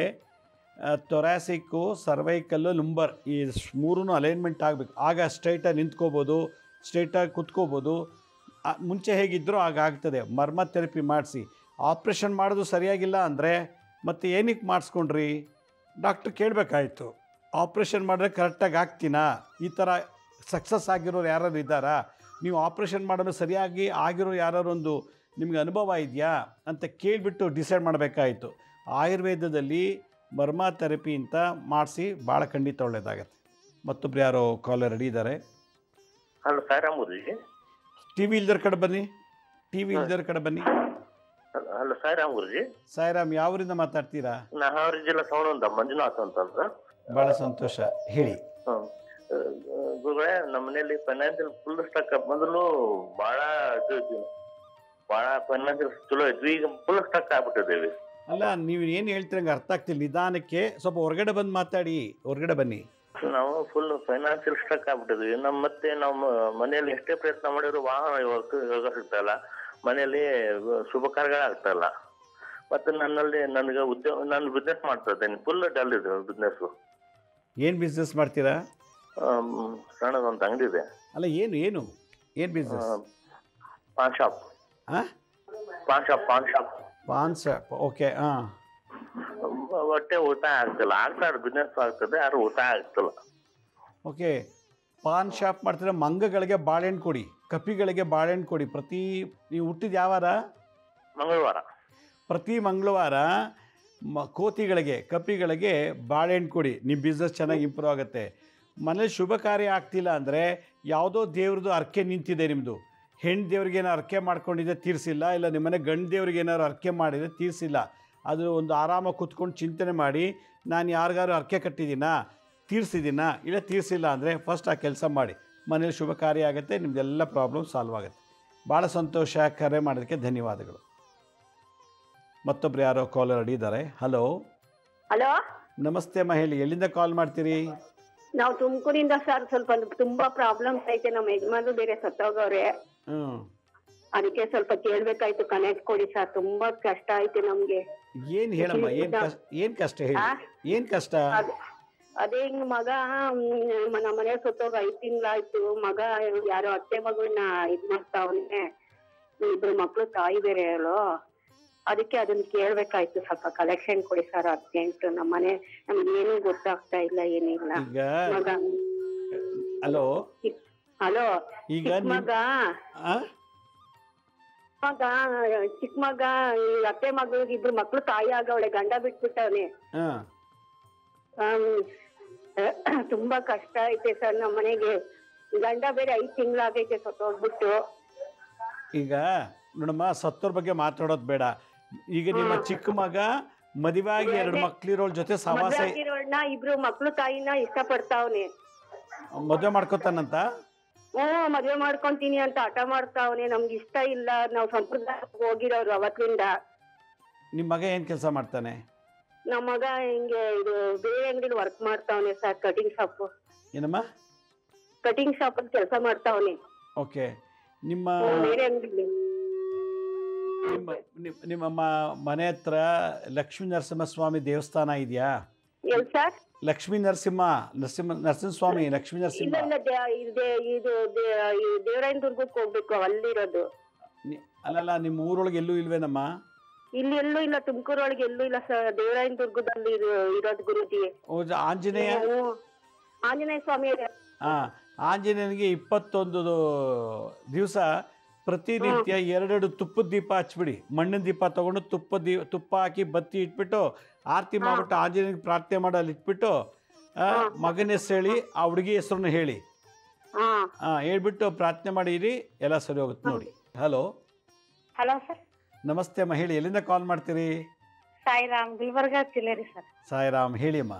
ತೊರಾಸಿಕ್ಕು, ಸರ್ವೈಕಲ್ಲು, ಲುಂಬರ್, ಈ 3 ಅಲೈನ್ಮೆಂಟ್ ಆಗಬೇಕು. ಆಗ ಸ್ಟ್ರೈಟಾಗಿ ನಿಂತ್ಕೋಬೋದು, ಸ್ಟ್ರೈಟಾಗಿ ಕುತ್ಕೋಬೋದು. ಮುಂಚೆ ಹೇಗಿದ್ದರೂ ಆಗ ಆಗ್ತದೆ. ಮರ್ಮ ಥೆರಪಿ ಮಾಡಿಸಿ. ಆಪ್ರೇಷನ್ ಮಾಡೋದು ಸರಿಯಾಗಿಲ್ಲ ಅಂದರೆ ಮತ್ತೆ ಏನಕ್ಕೆ ಮಾಡಿಸ್ಕೊಂಡ್ರಿ? ಡಾಕ್ಟ್ರ್ ಕೇಳಬೇಕಾಯ್ತು. ಆಪ್ರೇಷನ್ ಮಾಡಿದ್ರೆ ಕರೆಕ್ಟಾಗಿ ಆಗ್ತೀನಾ? ಈ ಥರ ಸಕ್ಸಸ್ ಆಗಿರೋರು ಯಾರು ಇದ್ದಾರಾ? ನೀವು ಆಪ್ರೇಷನ್ ಮಾಡೋದು ಸರಿಯಾಗಿ ಆಗಿರೋ ಯಾರು ಒಂದು ನಿಮಗೆ ಅನುಭವ ಇದೆಯಾ ಅಂತ ಕೇಳಿಬಿಟ್ಟು ಡಿಸೈಡ್ ಮಾಡಬೇಕಾಯಿತು. ಆಯುರ್ವೇದದಲ್ಲಿ ಮರ್ಮ ಥೆರಪಿ ಅಂತ ಮಾಡಿಸಿ, ಭಾಳ ಖಂಡಿತ ಒಳ್ಳೆಯದಾಗತ್ತೆ. ಮತ್ತೊಬ್ರು ಯಾರೋ ಕಾಲರ್ ರೆಡಿ ಇದ್ದಾರೆ. ಹಲೋ ಸಾಯಿರಾಮ್ ಗುರುಜಿ. ಟಿ ವಿ ಇಲ್ದರ ಕಡೆ ಬನ್ನಿ, ಟಿ ವಿ ಇಲ್ದರ ಕಡೆ ಬನ್ನಿ. ಹಲೋ ಸಾಯಿರಾಮ್ ಗುರುಜಿ. ಸಾಯಿರಾಮ್, ಯಾವರಿಂದ ಮಾತಾಡ್ತೀರಾ? ನಾಗವಾರ ಜಿಲ್ಲಾ ಸವಣಂದ ಮಂಜುನಾಥ್ ಅಂತಂದ್ರ. ಭಾಳ ಸಂತೋಷ, ಹೇಳಿ. ಗುರುಗಳೇ, ನಮ್ಮ ಮನೆಯಲ್ಲಿ ಫೈನಾನ್ಸಿಯಲ್ ಫುಲ್ ಸ್ಟಾಕ್ ಮೊದಲು ಭಾಳ ಫೈನಾನ್ಸಿಯಲ್ ಚಲೋ ಇದ್ವಿ, ಈಗ ಫುಲ್ ಸ್ಟಾಕ್ ಆಗ್ಬಿಟ್ಟಿದ್ದೇವೆ. ಅಲ್ಲ, ನೀವು ಏನು ಹೇಳ್ತೀರಂಗೆ ಅರ್ಥ ಆಗ್ತಿಲ್ಲ. ನಿಧಾನಕ್ಕೆ ಸ್ವಲ್ಪ ಹೊರಗಡೆ ಬಂದು ಮಾತಾಡಿ. ಹೊರಗಡೆ ಬನ್ನಿ. ನಾವು ಫುಲ್ ಫೈನಾನ್ಸಿಯಲ್ ಸ್ಟಾಕ್ ಆಗ್ಬಿಟ್ಟಿದ್ವಿ. ಮತ್ತೆ ನಾವು ಮನೆಯಲ್ಲಿ ಎಷ್ಟೇ ಪ್ರಯತ್ನ ಮಾಡಿದ್ರು ವಾಹನ ಯೋಗ ಸಿಗ್ತಾ ಇಲ್ಲ, ಮನೆಯಲ್ಲಿ ಶುಭ ಕಾರ್ಯಗಳಾಗ್ತಾ ಇಲ್ಲ. ಮತ್ತೆ ನನಗೆ ಉದ್ಯೋಗ, ನಾನು ಬಿಸ್ನೆಸ್ ಮಾಡ್ತಾ ಇದ್ದೇನೆ. ಫುಲ್ ಡಲ್ ಇದೆ ಬಿಸ್ನೆಸ್. ಏನು ಬಿಸ್ನೆಸ್ ಮಾಡ್ತೀರಾ? ಸಣ್ಣದೊಂದು ಅಂಗಡಿ ಇದೆ. ಅಲ್ಲ, ಏನು business? PAN shop. PAN shop, okay. ಹೊಟ್ಟೆ ಊಟ ಆಗ್ತಿಲ್ಲ. ಆಗ್ತಾ ಬಿಸ್ನೆಸ್ ಆಗ್ತದೆ, ಯಾರು ಊಟ ಆಗ್ತಿಲ್ಲ. ಓಕೆ, ಪಾನ್ ಶಾಪ್ ಮಾಡ್ತೀರಾ? ಮಂಗಗಳಿಗೆ ಬಾಳೆಹಣ್ಣು ಕೊಡಿ, ಕಪಿಗಳಿಗೆ ಬಾಳೆಹಣ್ಣು ಕೊಡಿ. ನೀವು ಹುಟ್ಟಿದ ಯಾವ ವಾರ? ಮಂಗಳವಾರ. ಪ್ರತಿ ಮಂಗಳವಾರ ಕೋತಿಗಳಿಗೆ, ಕಪಿಗಳಿಗೆ ಬಾಳೆಹಣ್ಣು ಕೊಡಿ. ನಿಮ್ಮ ಬಿಸ್ನೆಸ್ ಚೆನ್ನಾಗಿ ಇಂಪ್ರೂವ್ ಆಗುತ್ತೆ. ಮನೇಲಿ ಶುಭ ಕಾರ್ಯ ಆಗ್ತಿಲ್ಲ ಅಂದರೆ ಯಾವುದೋ ದೇವ್ರದ್ದು ಅರ್ಕೆ ನಿಂತಿದೆ. ನಿಮ್ಮದು ಹೆಣ್ಣು ದೇವ್ರಿಗೆ ಏನಾರು ಅರ್ಕೆ ಮಾಡ್ಕೊಂಡಿದೆ, ತೀರಿಸಿಲ್ಲ. ಇಲ್ಲ ನಿಮ್ಮನೆ ಗಂಡು ದೇವ್ರಿಗೆ ಏನಾದ್ರು ಅರ್ಕೆ ಮಾಡಿದರೆ ತೀರಿಸಿಲ್ಲ. ಅದು ಒಂದು ಆರಾಮಾಗಿ ಕೂತ್ಕೊಂಡು ಚಿಂತನೆ ಮಾಡಿ, ನಾನು ಯಾರಿಗಾರು ಅರ್ಕೆ ಕಟ್ಟಿದ್ದೀನಾ, ತೀರಿಸಿದ್ದೀನಾ, ಇಲ್ಲ ತೀರಿಸಿಲ್ಲ ಅಂದರೆ ಫಸ್ಟ್ ಆ ಕೆಲಸ ಮಾಡಿ. ಮನೇಲಿ ಶುಭ ಕಾರ್ಯ ಆಗುತ್ತೆ, ನಿಮ್ಮದೆಲ್ಲ ಪ್ರಾಬ್ಲಮ್ ಸಾಲ್ವ್ ಆಗುತ್ತೆ. ಭಾಳ ಸಂತೋಷ, ಕರೆ ಮಾಡೋದಕ್ಕೆ ಧನ್ಯವಾದಗಳು. ಮತ್ತೊಬ್ರು ಯಾರೋ ಕಾಲರ್ ಅಡಿದ್ದಾರೆ. ಹಲೋ ಹಲೋ, ನಮಸ್ತೆ ಮಹಿಳೆ, ಎಲ್ಲಿಂದ ಕಾಲ್ ಮಾಡ್ತೀರಿ? ನಾವು ತುಮಕೂರಿಂದ ಸರ್. ಸ್ವಲ್ಪ ತುಂಬಾ ಪ್ರಾಬ್ಲಮ್ಸ್ ಐತೆ. ನಮ್ಮ ಯಜಮಾನ್ರು ಬೇರೆ ಸತ್ತೋಗವ್ರೆ, ಅದಕ್ಕೆ ಸ್ವಲ್ಪ ಕೇಳ್ಬೇಕಾಯ್ತು. ಕನೆಕ್ಟ್ ಕೊಡಿ ಸರ್, ತುಂಬಾ ಕಷ್ಟ ಐತೆ ನಮ್ಗೆ. ಏನ್ ಹೇಳಮ್ಮ, ಏನ್ ಕಷ್ಟ ಹೇಳಿ, ಏನ್ ಕಷ್ಟ? ಅದೇ ಹಿಂಗ್ ಮಗ ನಮ್ಮ ಮನೆ ಸತ್ತೋಗ 5 ತಿಂಗಳಾಯ್ತು. ಮಗ ಯಾರೋ ಅತ್ತೆ ಮಗಳನ್ನ ಇದ್ ಮಾಡ್ತಾವನೆ. ಇಬ್ರು ಮಕ್ಳು ತಾಯಿ ಬೇರೆ ಹೇಳು, ಅದಕ್ಕೆ ಅದನ್ನ ಕೇಳ್ಬೇಕಾಯ್ತು. ಸ್ವಲ್ಪ ಕಲೆಕ್ಷನ್ ಕೊಡಿ ಸರ್ ಅರ್ಜೆಂಟ್. ನಮ್ಮನೆ ನಮ್ಗೆ ಏನು ಗೊತ್ತಾಗ್ತಾ ಇಲ್ಲ, ಏನಿಲ್ಲ. ಈಗ ಮಗ ಹಲೋ ಹಲೋ ಈಗ ಮಗ ಮಗ ಚಿಕ್ಕ ಮಗ ಈ ಅತ್ತೆ ಮಗಳಿಗೆ ಇಬ್ರು ಮಕ್ಳು ತಾಯಿ ಆಗವಳೆ, ಗಂಡ ಬಿಟ್ಬಿಟ್ಟವ್ನೆ. ತುಂಬಾ ಕಷ್ಟ ಐತೆ ಸರ್ ನಮ್ಮ ಮನೆಗೆ. ಗಂಡ ಬೇರೆ 5 ತಿಂಗಳಾಗೈತೆ ಸತ್ತೋಗ್ಬಿಟ್ಟು. ಈಗ ನೋಡಮ್ಮ, ಸತ್ತೋರ್ ಬಗ್ಗೆ ಮಾತಾಡೋದು ಬೇಡ. ಈಗ ನಿಮ್ಮ ಚಿಕ್ಕ ಮಗ ಮದುವೆ ಆಗಿ 2 ಮಕ್ಳಿರೋಳ ಜೊತೆ ಸಹವಾಸ, ಇಬ್ರು ಮಕ್ಳು ತಾಯಿನ ಇಷ್ಟ ಪಡ್ತಾವ್ನೆ. ಮದುವೆ ಮಾಡ್ಕೊತಾನಂತ. ಮದ್ವೆ ಮಾಡ್ಕೊಂತೀನಿ ಅಂತ ಹಠ ಮಾಡ್ತಾವ್ನೆ. ನಮ್ಗೆ ಇಷ್ಟ ಇಲ್ಲ, ನಾವ್ ಸಂಪ್ರದಾಯಕ್ಕೆ ಹೋಗಿರೋರು ಅವತ್ತಿಂದ. ನಿಮ್ ಮಗ ಏನ್ ಕೆಲಸ ಮಾಡ್ತಾನೆ? ನಮ್ಮ ಮಗ ಹಿಂಗೆ ಇದು ಬೇರೆ ಅಂಗಡಿಲಿ ವರ್ಕ್ ಮಾಡ್ತಾವ್ನೆ ಸರ್, ಕಟಿಂಗ್ ಶಾಪ್. ಏನಮ್ಮ? ಕಟಿಂಗ್ ಶಾಪ್ ಅಲ್ಲಿ ಕೆಲಸ ಮಾಡ್ತಾವ್ನೆ. ಓಕೆ. ನಿಮ್ಮ ಬೇರೆ ಅಂಗಡಿಲಿ ನಿಮ್ಮ ಮನೆ ಹತ್ರ ಲಕ್ಷ್ಮೀ ನರಸಿಂಹಸ್ವಾಮಿ ದೇವಸ್ಥಾನ ಇದೆಯಾ? ಎಲ್ ಸರ್? ಲಕ್ಷ್ಮೀ ನರಸಿಂಹಸ್ವಾಮಿ ಲಕ್ಷ್ಮೀ ನರಸಿಂಹ. ಇದು ದೇವರಾಯನ ದುರ್ಗಕ್ಕೆ ಹೋಗ್ಬೇಕು, ಅಲ್ಲಿರೋದು. ಅಲ್ಲಲ್ಲ, ನಿಮ್ಮ ಊರೊಳಗೆ ಎಲ್ಲೂ ಇಲ್ವೇನಮ್ಮ? ಇಲ್ಲಿ ಎಲ್ಲೂ ಇಲ್ಲ, ತುಮಕೂರೊಳಗೆ ಎಲ್ಲೂ ಇಲ್ಲ ಸರ್. ದೇವರಾಯನ ದುರ್ಗದಲ್ಲಿ ಇರೋದು ಗುರುಜಿ. ಆಂಜನೇಯ ಸ್ವಾಮಿ. ಆಂಜನೇಯನಿಗೆ 21 ದಿವಸ ಪ್ರತಿನಿತ್ಯ 2 ತುಪ್ಪದ ದೀಪ ಹಚ್ಬಿಡಿ. ಮಣ್ಣಿನ ದೀಪ ತಗೊಂಡು ತುಪ್ಪ ಹಾಕಿ ಬತ್ತಿ ಇಟ್ಬಿಟ್ಟು ಆರತಿ ಮಾಡ್ಬಿಟ್ಟು ಆಂಜನೇಯನಿಗೆ ಪ್ರಾರ್ಥನೆ ಮಾಡಿ ಅಲ್ಲಿ ಇಟ್ಬಿಟ್ಟು ಮಗನ ಹೆಸರು ಹೇಳಿ, ಆ ಹುಡುಗಿ ಹೆಸರನ್ನು ಹೇಳಿ, ಹೇಳ್ಬಿಟ್ಟು ಪ್ರಾರ್ಥನೆ ಮಾಡಿರಿ, ಎಲ್ಲ ಸರಿ ಹೋಗುತ್ತೆ ನೋಡಿ. Hello hello sir. ನಮಸ್ತೆ ಅಮ್ಮ, ಹೇಳಿ. ಎಲ್ಲಿಂದ ಕಾಲ್ ಮಾಡ್ತೀರಿ? ಸಾಯಿರಾಮ್, ಗುಲ್ಬರ್ಗ ಜಿಲ್ಲೆ ರೀ ಸರ್. ಸಾಯಿರಾಮ್, ಹೇಳಿ ಅಮ್ಮ.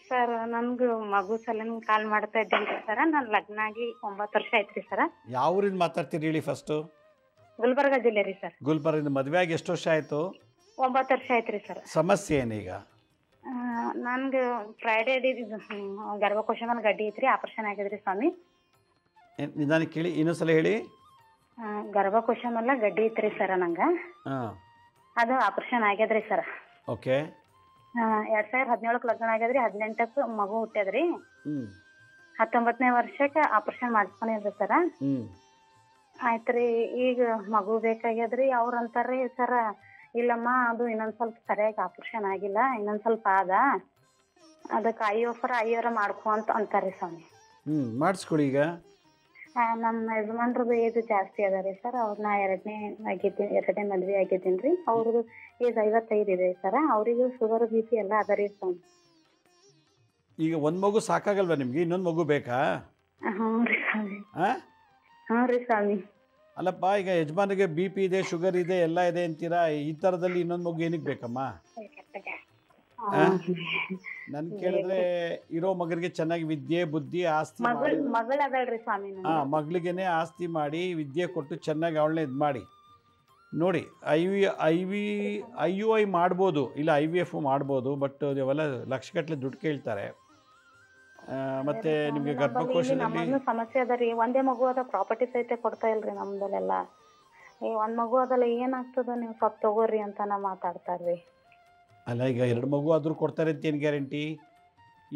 ಸರ್, ನನ್ಗೂ ಮಗು ಸಲನ್ ಕಾಲ್ ಮಾಡ್ತಾ ಇದ್ದೇನೆ ಸರ್. ನಾನು ಲಗ್ನ ಆಗಿ 9 ವರ್ಷ ಆಯ್ತ್ರಿ ಸರ್. ಯಾವ ಊರಿಂದ ಮಾತಾಡ್ತೀರಿ ಹೇಳಿ ಫಸ್ಟು? ಗುಲ್ಬರ್ಗ ಜಿಲ್ಲೆ ರೀ ಸರ್. ಗುಲ್ಬರ್ಗದಿಂದ. ಮದುವೆ ಆಗಿ ಎಷ್ಟು ವರ್ಷ ಆಯ್ತು? 9 ವರ್ಷ ಆಯ್ತ್ರಿ ಸರ್. ಸಮಸ್ಯೆ ಏನೀಗ? ನನ್ಗೆ ಫ್ರೈಡೆ ಗರ್ಭಕೋಶದಲ್ಲಿ ಗಡ್ಡಿ ಐತ್ರಿ, ಆಪರೇಷನ್ ಆಗಿದ್ರಿ ಸ್ವಾಮಿ. ನಿಧಾನ ಕೇಳಿ, ಇನ್ನೊಂದ್ಸಲ ಹೇಳಿ. ಗರ್ಭಕೋಶಮಲ್ಲ ಗಡ್ಡಿ ಐತ್ರಿ ಸರ್ ನಂಗೆ. ಅದು ಆಪರೇಷನ್ ಆಗ್ಯದ್ರಿ ಸರ್. ಓಕೆ. 2017 ಲಗ್ನ ಆಗ್ಯದ್ರಿ, 18ಕ್ಕೆ ಮಗು ಹುಟ್ಟ್ಯದ್ರಿ. 19ನೇ ವರ್ಷಕ್ಕೆ ಆಪರೇಷನ್ ಮಾಡಿಸ್ಕೊಂಡಿದ್ರಿ ಸರ್. ಆಯ್ತ್ರಿ, ಈಗ ಮಗು ಬೇಕಾಗ್ಯದ್ರಿ. ಅವ್ರ ಅಂತಾರ್ರಿ ಸರ್, ಇಲ್ಲಮ್ಮ ಅದು ಇನ್ನೊಂದ್ ಸ್ವಲ್ಪ ಸರಿಯಾಗಿ ಆಪರೇಷನ್ ಆಗಿಲ್ಲ, ಇನ್ನೊಂದ್ ಸ್ವಲ್ಪ ಅದಕ್ಕೆ ಐವರ ಮಾಡ್ಕೊ ಅಂತ ಅಂತಾರ್ರಿ ಸ್ವಾಮಿ. ಮಾಡಿಸ್ಕೊಡಿ. ಈಗ ನಮ್ಮ ಯಜಮಾನ್ರದ್ದು ಏಜ್ ಜಾಸ್ತಿ ಅದ ರೀ ಸರ್. ಅವ್ರನ್ನ ಎರಡನೇ ಮದ್ವೆ ಆಗಿದ್ದೀನಿ ರೀ. ಅವ್ರದ್ದು ಏಜ್ 55 ಇದೆ ಸರ್. ಅವ್ರಿಗೂ ಶುಗರ್ BP ಎಲ್ಲ ಅದ ರೀ ಸ್ವಾಮಿ. ಈಗ 1 ಮಗು ಸಾಕಾಗಲ್ವಾ ನಿಮ್ಗೆ? ಇನ್ನೊಂದು ಮಗು ಬೇಕಾ? ಹ್ಞೂ ರೀ ಸ್ವಾಮಿ. ಹ್ಞೂ ರೀ ಸ್ವಾಮಿ. ಅಲ್ಲಪ್ಪ, ಈಗ ಯಜಮಾನಿಗೆ BP ಇದೆ, ಶುಗರ್ ಇದೆ, ಎಲ್ಲ ಇದೆ ಅಂತೀರಾ. ಈ ಥರದಲ್ಲಿ ಇನ್ನೊಂದು ಮಗು ಏನಕ್ಕೆ ಬೇಕಮ್ಮ? ನನ್ ಕೇಳಿದ್ರೆ ಇರೋ ಮಗನಿಗೆ ಚೆನ್ನಾಗಿ ವಿದ್ಯೆ, ಬುದ್ಧಿ, ಆಸ್ತಿ ಮಗಳಿಗೇನೆ ಆಸ್ತಿ ಮಾಡಿ ವಿದ್ಯೆ ಕೊಟ್ಟು ಚೆನ್ನಾಗಿ ಅವಳನ್ನ ಇದು ಮಾಡಿ ನೋಡಿ. IUI ಮಾಡ್ಬೋದು, ಇಲ್ಲ IVF ಮಾಡ್ಬೋದು. ಬಟ್ ಅವೆಲ್ಲ ಲಕ್ಷಗಟ್ಟಲೆ ದುಡ್ಡು ಕೇಳ್ತಾರೆ. ಮತ್ತೆ ನಿಮ್ಗೆ ಗರ್ಭಕೋಶದಲ್ಲಿ ಸಮಸ್ಯೆ ಅದ ರೀ. ಒಂದೇ ಮಗು ಅದ, ಪ್ರಾಪರ್ಟಿ ಸಹಿತ ಕೊಡ್ತಾ ಇಲ್ರಿ ನಮ್ದಲ್ಲೆಲ್ಲ. ಒಂದ್ ಮಗು ಅದಲ್ಲ, ಏನಾಗ್ತದ ನೀವು ಸ್ವಲ್ಪ ತಗೋರಿ ಅಂತ ಮಾತಾಡ್ತಾರ್ರಿ. ಅಲ್ಲ, ಈಗ 2 ಮಗು ಆದ್ರೂ ಕೊಡ್ತಾರೆ ಅಂತ ಏನು ಗ್ಯಾರಂಟಿ?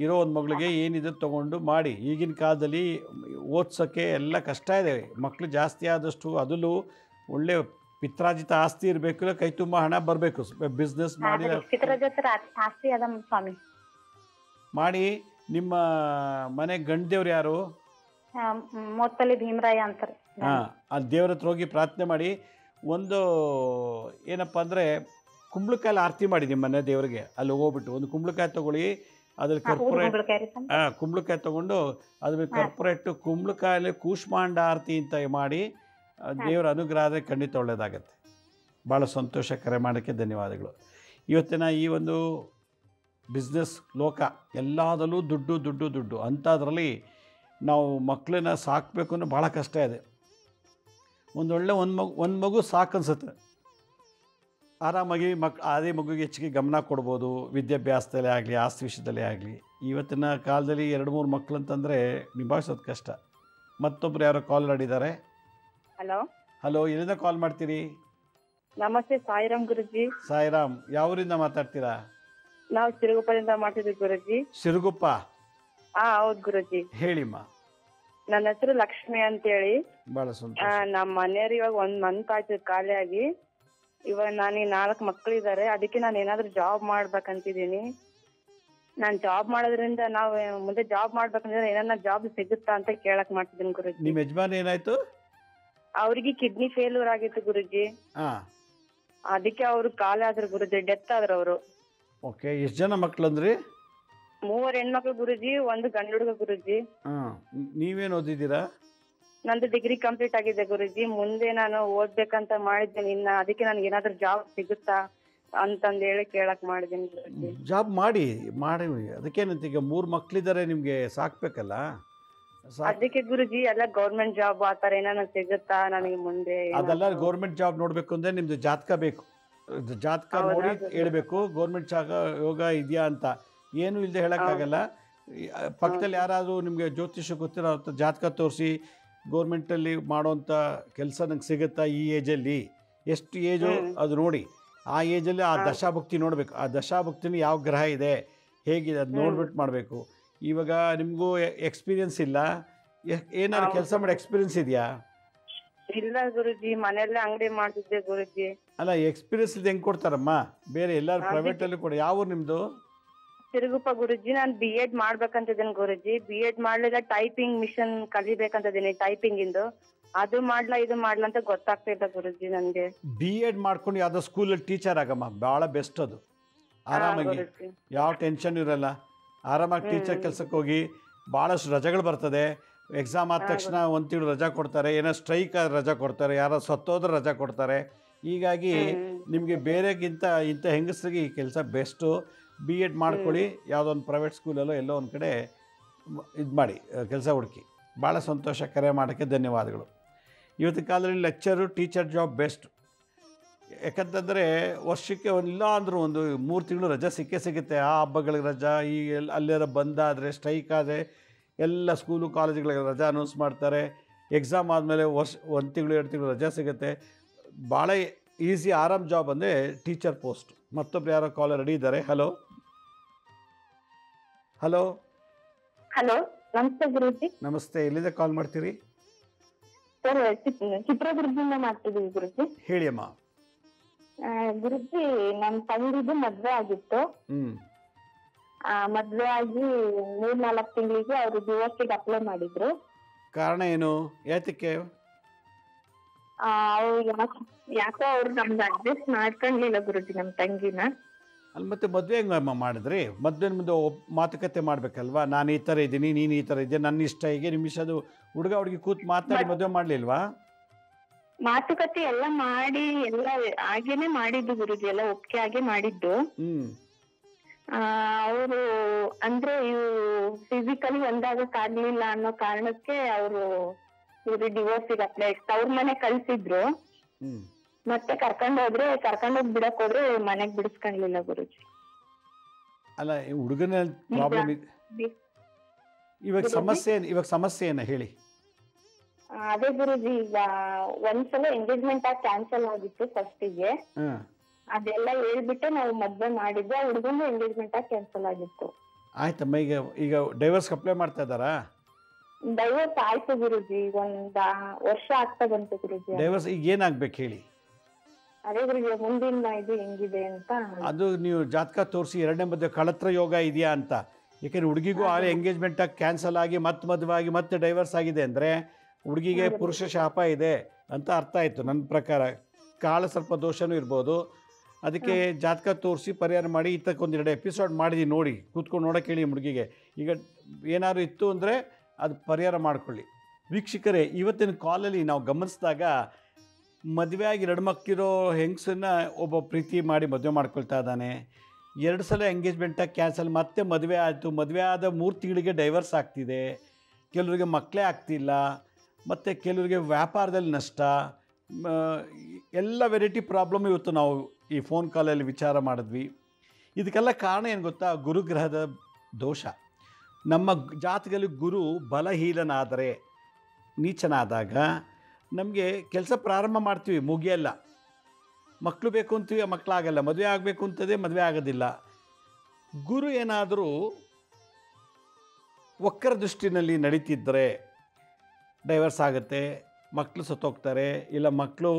ಇರೋ ಒಂದು ಮಗಳಿಗೆ ಏನಿದೆ ತೊಗೊಂಡು ಮಾಡಿ. ಈಗಿನ ಕಾಲದಲ್ಲಿ ಓದ್ಸೋಕ್ಕೆ ಎಲ್ಲ ಕಷ್ಟ ಇದೆ. ಮಕ್ಕಳು ಜಾಸ್ತಿ ಆದಷ್ಟು ಅದರಲ್ಲೂ ಒಳ್ಳೆ ಪಿತ್ರಾಜಿತ ಆಸ್ತಿ ಇರಬೇಕು, ಇಲ್ಲ ಕೈ ತುಂಬ ಹಣ ಬರಬೇಕು. ಬಿಸ್ನೆಸ್ ಮಾಡಿ. ನಿಮ್ಮ ಮನೆ ಗಂಡದೇವ್ರು ಯಾರು? ಮೋತ್ಪಲ್ಲಿ ಭೀಮರಾಯ ಅಂತಾರೆ. ಆ ದೇವ್ರ ಹತ್ರ ಹೋಗಿ ಪ್ರಾರ್ಥನೆ ಮಾಡಿ. ಒಂದು ಏನಪ್ಪ ಅಂದರೆ, ಕುಂಬಳಕಾಯಲ್ಲಿ ಆರತಿ ಮಾಡಿ ನಿಮ್ಮ ಮನೆ ದೇವರಿಗೆ. ಅಲ್ಲಿ ಹೋಗ್ಬಿಟ್ಟು ಒಂದು ಕುಂಬಳಕಾಯಿ ತೊಗೊಳ್ಳಿ, ಅದ್ರಲ್ಲಿ ಕುಂಬಳಕಾಯಿ ತೊಗೊಂಡು ಅದ್ರ ಕರ್ಪೂರೇಟ್ ಕುಂಬಳಕಾಯಲ್ಲಿ ಕೂಷ್ಮಾಂಡ ಆರತಿ ಅಂತ ಮಾಡಿ ದೇವರ ಅನುಗ್ರಹ ಆದರೆ ಖಂಡಿತ ಒಳ್ಳೆಯದಾಗತ್ತೆ. ಭಾಳ ಸಂತೋಷ. ಕರೆ ಮಾಡೋಕ್ಕೆ ಧನ್ಯವಾದಗಳು. ಇವತ್ತಿನ ಈ ಒಂದು ಬಿಸ್ನೆಸ್ ಲೋಕ ಎಲ್ಲದರಲ್ಲೂ ದುಡ್ಡು ದುಡ್ಡು ದುಡ್ಡು ಅಂಥದ್ರಲ್ಲಿ ನಾವು ಮಕ್ಕಳನ್ನ ಸಾಕಬೇಕು ಅನ್ನೋ ಭಾಳ ಕಷ್ಟ ಇದೆ. ಒಂದೊಳ್ಳೆ ಒಂದು ಮಗು ಸಾಕನ್ಸುತ್ತೆ. ಆರಾಮಾಗಿ ಅದೇ ಮಗುಗೆ ಹೆಚ್ಚಿಗೆ ಗಮನ ಕೊಡ್ಬೋದು, ವಿದ್ಯಾಭ್ಯಾಸದಲ್ಲೇ ಆಗಲಿ, ಆಸ್ತಿ ವಿಷಯದಲ್ಲೇ ಆಗಲಿ. ಇವತ್ತಿನ ಕಾಲದಲ್ಲಿ 2-3 ಮಕ್ಕಳು ಅಂತಂದರೆ ನಿಭಾಯಿಸೋದು ಕಷ್ಟ. ಮತ್ತೊಬ್ರು ಯಾರೋ ಕಾಲ್ ಮಾಡಿದ್ದಾರೆ. ಹಲೋ, ಎಲ್ಲಿಂದ ಕಾಲ್ ಮಾಡ್ತೀರಿ? ನಮಸ್ತೆ, ಸಾಯಿರಾಮ್ ಗುರುಜಿ. ಸಾಯಿರಾಮ್, ಯಾವೂರಿಂದ ಮಾತಾಡ್ತೀರಾ? ನಾವು ಸಿರುಗುಪ್ಪದಿಂದ ಮಾಡ್ತಿದ್ವಿ ಗುರುಜಿ. ಸಿರುಗುಪ್ಪ? ಹೌದು ಗುರುಜಿ. ಹೇಳಿಮ್ಮ. ನನ್ನ ಹೆಸರು ಲಕ್ಷ್ಮಿ ಅಂತೇಳಿ. ಭಾಳ ಸಂತೋಷ. ನಮ್ಮ ಮನೆಯವ್ರು ಇವಾಗ 1 ಮಂತ್ ಆಯ್ತು ಖಾಲಿಯಾಗಿ. ಇವಾಗ ನಾನು 4 ಮಕ್ಕಳಿದ್ದಾರೆ. ಅದಕ್ಕೆ ನಾನು ಏನಾದ್ರು ಜಾಬ್ ಮಾಡ್ಬೇಕಂತಿದ್ದೀನಿ. ನಾನು ಜಾಬ್ ಮಾಡೋದ್ರಿಂದ ನಾವು ಮುಂದೆ ಜಾಬ್ ಮಾಡ್ಬೇಕಂದ್ರೆ ಏನಾರ ಜಾಬ್ ಸಿಗುತ್ತಾ ಅಂತ ಕೇಳಕ್ ಮಾಡ್ತಿದ್ದೀನಿ ಗುರುಜಿ. ನಿಮ್ಮ ಯಜಮಾನ್ ಏನಾಯ್ತು? ಅವ್ರಿಗೆ ಕಿಡ್ನಿ ಫೇಲ್ಯೂರ್ ಆಗಿತ್ತು ಗುರುಜಿ. ಅದಕ್ಕೆ ಅವ್ರು ಖಾಲಿ ಆದ್ರು ಗುರುಜಿ, ಡೆತ್ ಆದ್ರು ಅವರು. ಓಕೆ, ಎಷ್ಟು ಜನ ಮಕ್ಕಳಂದ್ರಿ? 3 ಹೆಣ್ಮಕ್ಳು ಗುರುಜಿ, 1 ಗಂಡು ಹುಡುಗ ಗುರುಜಿ. ನೀವೇನು ಓದಿದ್ದೀರಾ? ನಂದು ಡಿಗ್ರಿ ಕಂಪ್ಲೀಟ್ ಆಗಿದೆ ಗುರುಜಿ. ಮುಂದೆ ನಾನು ಓದ್ಬೇಕಂತ ಮಾಡಿದ್ದೇನೆ. ಇನ್ನ ಅದಕ್ಕೆ ನನ್ಗೆ ಏನಾದ್ರು ಜಾಬ್ ಸಿಗುತ್ತಾ ಅಂತಂದು ಹೇಳಿ ಕೇಳಕ್ ಮಾಡಿದ್ದೀನಿ ಗುರುಜಿ. ಜಾಬ್ ಮಾಡಿ ಅದಕ್ಕೇನಂತ, ಈಗ 3 ಮಕ್ಕಳಿದ್ದಾರೆ, ನಿಮಗೆ ಸಾಕ್ಬೇಕಲ್ಲ. ಅದಕ್ಕೆ ಗುರುಜಿ ಎಲ್ಲ ಗೌರ್ಮೆಂಟ್ ಜಾಬ್ ಆತರ ಏನಾನ ಸಿಗುತ್ತಾ ನನಗೆ ಮುಂದೆ? ಅದೆಲ್ಲ ಗೌರ್ಮೆಂಟ್ ಜಾಬ್ ನೋಡ್ಬೇಕು ಅಂದ್ರೆ ನಿಮ್ದು ಜಾತಕ ಬೇಕು. ಜಾತಕ ನೋಡಿ ಹೇಳ್ಬೇಕು ಗೌರ್ಮೆಂಟ್ ಯೋಗ ಇದೆಯಾ ಅಂತ. ಏನು ಇಲ್ಲದೆ ಹೇಳೋಕ್ಕಾಗಲ್ಲ. ಪಕ್ಕದಲ್ಲಿ ಯಾರಾದರೂ ನಿಮಗೆ ಜ್ಯೋತಿಷ್ಯ ಗೊತ್ತಿರೋ ಜಾತಕ ತೋರಿಸಿ ಗೌರ್ಮೆಂಟಲ್ಲಿ ಮಾಡೋವಂಥ ಕೆಲಸ ನಂಗೆ ಸಿಗುತ್ತಾ ಈ ಏಜಲ್ಲಿ, ಎಷ್ಟು ಏಜು ಅದು ನೋಡಿ, ಆ ಏಜಲ್ಲಿ ಆ ದಶಾಭುಕ್ತಿ ನೋಡಬೇಕು. ಆ ದಶಾಭುಕ್ತಿನ ಯಾವ ಗ್ರಹ ಇದೆ, ಹೇಗಿದೆ ಅದು ನೋಡ್ಬಿಟ್ಟು ಮಾಡಬೇಕು. ಇವಾಗ ನಿಮಗೂ ಎಕ್ಸ್ಪೀರಿಯನ್ಸ್ ಇಲ್ಲ, ಏನಾದ್ರು ಕೆಲಸ ಮಾಡೋ ಎಕ್ಸ್ಪೀರಿಯನ್ಸ್ ಇದೆಯಾ? ಇಲ್ಲ ಗುರುಜಿ, ಮನೆಯಲ್ಲೇ ಅಂಗಡಿ ಮಾಡ್ತಿದ್ದೆ ಗುರುಜಿ. ಅಲ್ಲ, ಎಕ್ಸ್ಪೀರಿಯನ್ಸ್ ಇದೆ ಹೆಂಗೆ ಕೊಡ್ತಾರಮ್ಮ? ಬೇರೆ ಎಲ್ಲರೂ ಪ್ರೈವೇಟಲ್ಲಿ ಕೊಡಿ. ಯಾವ ಊರು ನಿಮ್ಮದು? ತಿರುಗುಪ್ಪ ಗುರುಜಿ. ನಾನು B.Ed ಮಾಡ್ಬೇಕಂತಿದ್ದೀನಿ ಗುರುಜಿ. B.Ed ಮಾಡ್ಲಿಲ್ಲ, ಟೈಪಿಂಗ್ ಮಿಷನ್ ಕಲಿಬೇಕಂತಿದ್ದೀನಿ, ಟೈಪಿಂಗ್ ಇಂದು. ಅದು ಮಾಡ್ಲಾ ಇದು ಮಾಡ್ಲಾ ಅಂತ ಗೊತ್ತಾಗ್ತಾ ಇಲ್ಲ ಗುರುಜಿ ನನಗೆ. B.Ed ಮಾಡ್ಕೊಂಡು ಯಾವುದೋ ಸ್ಕೂಲಲ್ಲಿ ಟೀಚರ್ ಆಗಮ್ಮ, ಭಾಳ ಬೆಸ್ಟ್ ಅದು. ಆರಾಮಾಗಿ ಯಾವ ಟೆನ್ಷನ್ ಇರಲ್ಲ, ಆರಾಮಾಗಿ ಟೀಚರ್ ಕೆಲಸಕ್ಕೆ ಹೋಗಿ. ಭಾಳಷ್ಟು ರಜೆಗಳು ಬರ್ತದೆ. ಎಕ್ಸಾಮ್ ಆದ ತಕ್ಷಣ 1 ತಿಂಗಳು ರಜಾ ಕೊಡ್ತಾರೆ, ಏನೋ ಸ್ಟ್ರೈಕ್ ಆದ್ರೆ ರಜಾ ಕೊಡ್ತಾರೆ, ಯಾರೋ ಸತ್ತೋದ್ರೆ ರಜಾ ಕೊಡ್ತಾರೆ. ಹೀಗಾಗಿ ನಿಮಗೆ ಬೇರೆಗಿಂತ ಇಂಥ ಹೆಂಗಸರಿಗೆ ಈ ಕೆಲಸ ಬೆಸ್ಟು. B.Ed ಮಾಡ್ಕೊಳ್ಳಿ, ಯಾವುದೋ ಒಂದು ಪ್ರೈವೇಟ್ ಸ್ಕೂಲಲ್ಲೋ ಎಲ್ಲೋ ಒಂದು ಕಡೆ ಇದು ಮಾಡಿ ಕೆಲಸ ಹುಡುಕಿ. ಭಾಳ ಸಂತೋಷ. ಕರೆ ಮಾಡೋಕ್ಕೆ ಧನ್ಯವಾದಗಳು. ಇವತ್ತಿನ ಕಾಲದಲ್ಲಿ ಲೆಕ್ಚರು, ಟೀಚರ್ ಜಾಬ್ ಬೆಸ್ಟ್. ಯಾಕಂತಂದರೆ ವರ್ಷಕ್ಕೆ ಇಲ್ಲ ಅಂದರೂ ಒಂದು 3 ತಿಂಗಳು ರಜಾ ಸಿಗುತ್ತೆ. ಆ ಹಬ್ಬಗಳಿಗೆ ರಜಾ, ಈ ಅಲ್ಲೆಲ್ಲ ಬಂದಾದರೆ, ಸ್ಟ್ರೈಕ್ ಆದರೆ ಎಲ್ಲ ಸ್ಕೂಲು ಕಾಲೇಜುಗಳಿಗೆ ರಜಾ ಅನೌನ್ಸ್ ಮಾಡ್ತಾರೆ. ಎಕ್ಸಾಮ್ ಆದಮೇಲೆ 1 ತಿಂಗಳು 2 ತಿಂಗಳು ರಜಾ ಸಿಗುತ್ತೆ. ಭಾಳ ಈಸಿ ಆರಾಮ್ ಜಾಬ್ ಅಂದರೆ ಟೀಚರ್ ಪೋಸ್ಟ್. ಮತ್ತೊಬ್ರು ಯಾರೋ ಕಾಲರ್ ರೆಡಿ ಇದ್ದಾರೆ. ಹಲೋ ಹಲೋ ಹಲೋ, ನಮಸ್ತೆ ಗುರುಜಿ. ನಮಸ್ತೆ. ಎಲ್ಲಿಂದ ಕಾಲ್ ಮಾಡ್ತೀರಿ? ಸರ್, ಚಿತ್ರದುರ್ಗದಿಂದ ಮಾಡ್ತಿದ್ದೀವಿ ಗುರುಜಿ. ಹೇಳಿ ಅಮ್ಮ. ಗುರುಜಿ, ನನ್ನ ತಂಗಿದು ಮದ್ವೆ ಆಗಿತ್ತು. ಮದ್ವೆ ಆಗಿ 3-4 ತಿಂಗಳಿಗೆ ಅವರು ಡಿವೋರ್ಸ್ಗೆ ಅಪ್ಲೈ ಮಾಡಿದ್ರು. ಕಾರಣ ಏನು, ಯಾತಕ್ಕೆ? ಯಾಕೋ ಅವ್ರು ನಮ್ದು ಅಡ್ಜಸ್ಟ್ ಮಾಡ್ಕೊಂಡ್ಲಿಲ್ಲ ಗುರುಜಿ, ನಮ್ಮ ತಂಗಿನ. ಅಲ್ಲಿ ಮತ್ತೆ ಮದುವೆ ಹೆಂಗಮ್ಮ ಮಾಡಿದ್ರಿ? ಮದುವೆ ಮುಂದೆ ಮಾತುಕತೆ ಮಾಡಬೇಕಲ್ವಾ? ನಾನು ಈ ಥರ ಇದ್ದೀನಿ, ನೀನು ಈ ಥರ ಇದ್ದೆ, ನನ್ನ ಇಷ್ಟ ಹೀಗೆ ನಿಮಿಷ. ಅದು ಹುಡುಗಿ ಕೂತ್ ಮಾತಾಡಿ ಮದುವೆ ಮಾಡಲಿಲ್ವಾ? ಮಾತುಕತೆ ಎಲ್ಲ ಮಾಡಿ ಎಲ್ಲ ಹಾಗೇನೆ ಮಾಡಿದ್ದು ಗುರುಜಿ, ಎಲ್ಲ ಒಪ್ಪಿಗೆ ಹಾಗೆ ಮಾಡಿದ್ದು. ಅವರು ಅಂದ್ರೆ ಇವ್ರು ಫಿಸಿಕಲಿ ಒಂದಾಗಕ್ಕಾಗ್ಲಿಲ್ಲ ಅನ್ನೋ ಕಾರಣಕ್ಕೆ ಅವರು ಡಿವೋರ್ಸಿಗೆ ಅಪ್ಲೈ ಅವ್ರ ಮನೆ ಕಳ್ಸಿದ್ರು. ಮತ್ತೆ ಕರ್ಕೊಂಡೋಗಿ ಬಿಡಕ್ ಹೋದ್ರೆ ಮನೆಗ್ ಬಿಡಿಸ್ಕೊಂಡ್ಲಿಲ್ಲ ಗುರುಜಿ. ಅಲ್ಲ, ಹುಡುಗನ ಪ್ರಾಬ್ಲಮ್ ಇವಾಗ ಸಮಸ್ಯೆ ಏನ ಹೇಳಿ? ಅದೇ ಗುರುಜಿ, ಈಗ ಒಂದ್ಸಲ ಎಂಗೇಜ್ಮೆಂಟ್ ಕ್ಯಾನ್ಸಲ್ ಆಗಿತ್ತು ಫಸ್ಟಿಗೆ. ಅದೆಲ್ಲ ಹೇಳ್ಬಿಟ್ಟು ನಾವು ಮದ್ವೆ ಮಾಡಿದ್ವಿ. ಆ ಹುಡುಗನ ಎಂಗೇಜ್ಮೆಂಟ್ ಕ್ಯಾನ್ಸಲ್ ಆಗಿತ್ತು. ಆಯ್ತಮ್ಮ. ಈಗ ಡೈವರ್ಸ್ ಅಪ್ಲೈ ಮಾಡ್ತಾ ಇದ್ದಾರಾ? ಡೈವರ್ಸ್ ಆಯ್ತು ಗುರುಜಿ, 1 ವರ್ಷ ಆಗ್ತಾ ಬಂತು ಗುರುಜಿ. ಡೈವರ್ಸ್ ಈಗ ಏನಾಗ್ಬೇಕು ಹೇಳಿ? ಅದೇ ಗುರುಜಿ, ಮುಂದಿನ ಇದು ಹೆಂಗಿದೆ ಅಂತ. ಅದು ನೀವು ಜಾತಕ ತೋರಿಸಿ 2ನೇ ಮದುವೆ ಕಳತ್ರ ಯೋಗ ಇದೆಯಾ ಅಂತ. ಯಾಕೆಂದ್ರೆ ಹುಡುಗಿಗೂ ಆಗಲೇ ಎಂಗೇಜ್ಮೆಂಟ್ ಕ್ಯಾನ್ಸಲ್ ಆಗಿ ಮತ್ತೆ ಮದುವೆ ಆಗಿ ಮತ್ತೆ ಡೈವರ್ಸ್ ಆಗಿದೆ ಅಂದರೆ ಹುಡುಗಿಗೆ ಪುರುಷ ಶಾಪ ಇದೆ ಅಂತ ಅರ್ಥ ಆಯಿತು ನನ್ನ ಪ್ರಕಾರ. ಕಾಳ ಸ್ವಲ್ಪ ದೋಷನೂ ಇರ್ಬೋದು. ಅದಕ್ಕೆ ಜಾತಕ ತೋರಿಸಿ ಪರಿಹಾರ ಮಾಡಿ. ಇತ್ತಕ್ಕೊಂದು 2 ಎಪಿಸೋಡ್ ಮಾಡಿದ್ದೀವಿ, ನೋಡಿ ಕೂತ್ಕೊಂಡು ನೋಡೋಕೆ ಹೇಳಿ ಹುಡುಗಿಗೆ. ಈಗ ಏನಾದ್ರು ಇತ್ತು ಅಂದರೆ ಅದು ಪರಿಹಾರ ಮಾಡಿಕೊಳ್ಳಿ. ವೀಕ್ಷಕರೇ, ಇವತ್ತಿನ ಕಾಲಲ್ಲಿ ನಾವು ಗಮನಿಸಿದಾಗ ಮದುವೆ ಆಗಿ 2 ಮಕ್ಕಳಿರೋ ಹೆಂಗಸನ್ನ ಒಬ್ಬ ಪ್ರೀತಿ ಮಾಡಿ ಮದುವೆ ಮಾಡ್ಕೊಳ್ತಾ ಇದ್ದಾನೆ. 2 ಸಲ ಎಂಗೇಜ್ಮೆಂಟಾಗಿ ಕ್ಯಾನ್ಸಲ್, ಮತ್ತೆ ಮದುವೆ ಆಯಿತು. ಮದುವೆ ಆದ 3 ತಿಂಗಳಿಗೆ ಡೈವರ್ಸ್ ಆಗ್ತಿದೆ. ಕೆಲವರಿಗೆ ಮಕ್ಕಳೇ ಆಗ್ತಿಲ್ಲ, ಮತ್ತು ಕೆಲವರಿಗೆ ವ್ಯಾಪಾರದಲ್ಲಿ ನಷ್ಟ, ಎಲ್ಲ ವೆರೈಟಿ ಪ್ರಾಬ್ಲಮ್ ಇವತ್ತು ನಾವು ಈ ಫೋನ್ ಕಾಲಲ್ಲಿ ವಿಚಾರ ಮಾಡಿದ್ವಿ. ಇದಕ್ಕೆಲ್ಲ ಕಾರಣ ಏನು ಗೊತ್ತಾ? ಗುರುಗ್ರಹದ ದೋಷ. ನಮ್ಮ ಜಾತಕದಲ್ಲಿ ಗುರು ಬಲಹೀನನಾದರೆ, ನೀಚನಾದಾಗ ನಮಗೆ ಕೆಲಸ ಪ್ರಾರಂಭ ಮಾಡ್ತೀವಿ, ಮುಗಿಯಲ್ಲ. ಮಕ್ಕಳು ಬೇಕು ಅಂತೀವಿ, ಮಕ್ಕಳಾಗಲ್ಲ. ಮದುವೆ ಆಗಬೇಕು ಅಂತದೆ, ಮದುವೆ ಆಗೋದಿಲ್ಲ. ಗುರು ಏನಾದರೂ ವಕ್ರ ದೃಷ್ಟಿನಲ್ಲಿ ನಡೀತಿದ್ದರೆ ಡೈವರ್ಸ್ ಆಗುತ್ತೆ, ಮಕ್ಕಳು ಸತ್ತೋಗ್ತಾರೆ, ಇಲ್ಲ ಮಕ್ಕಳು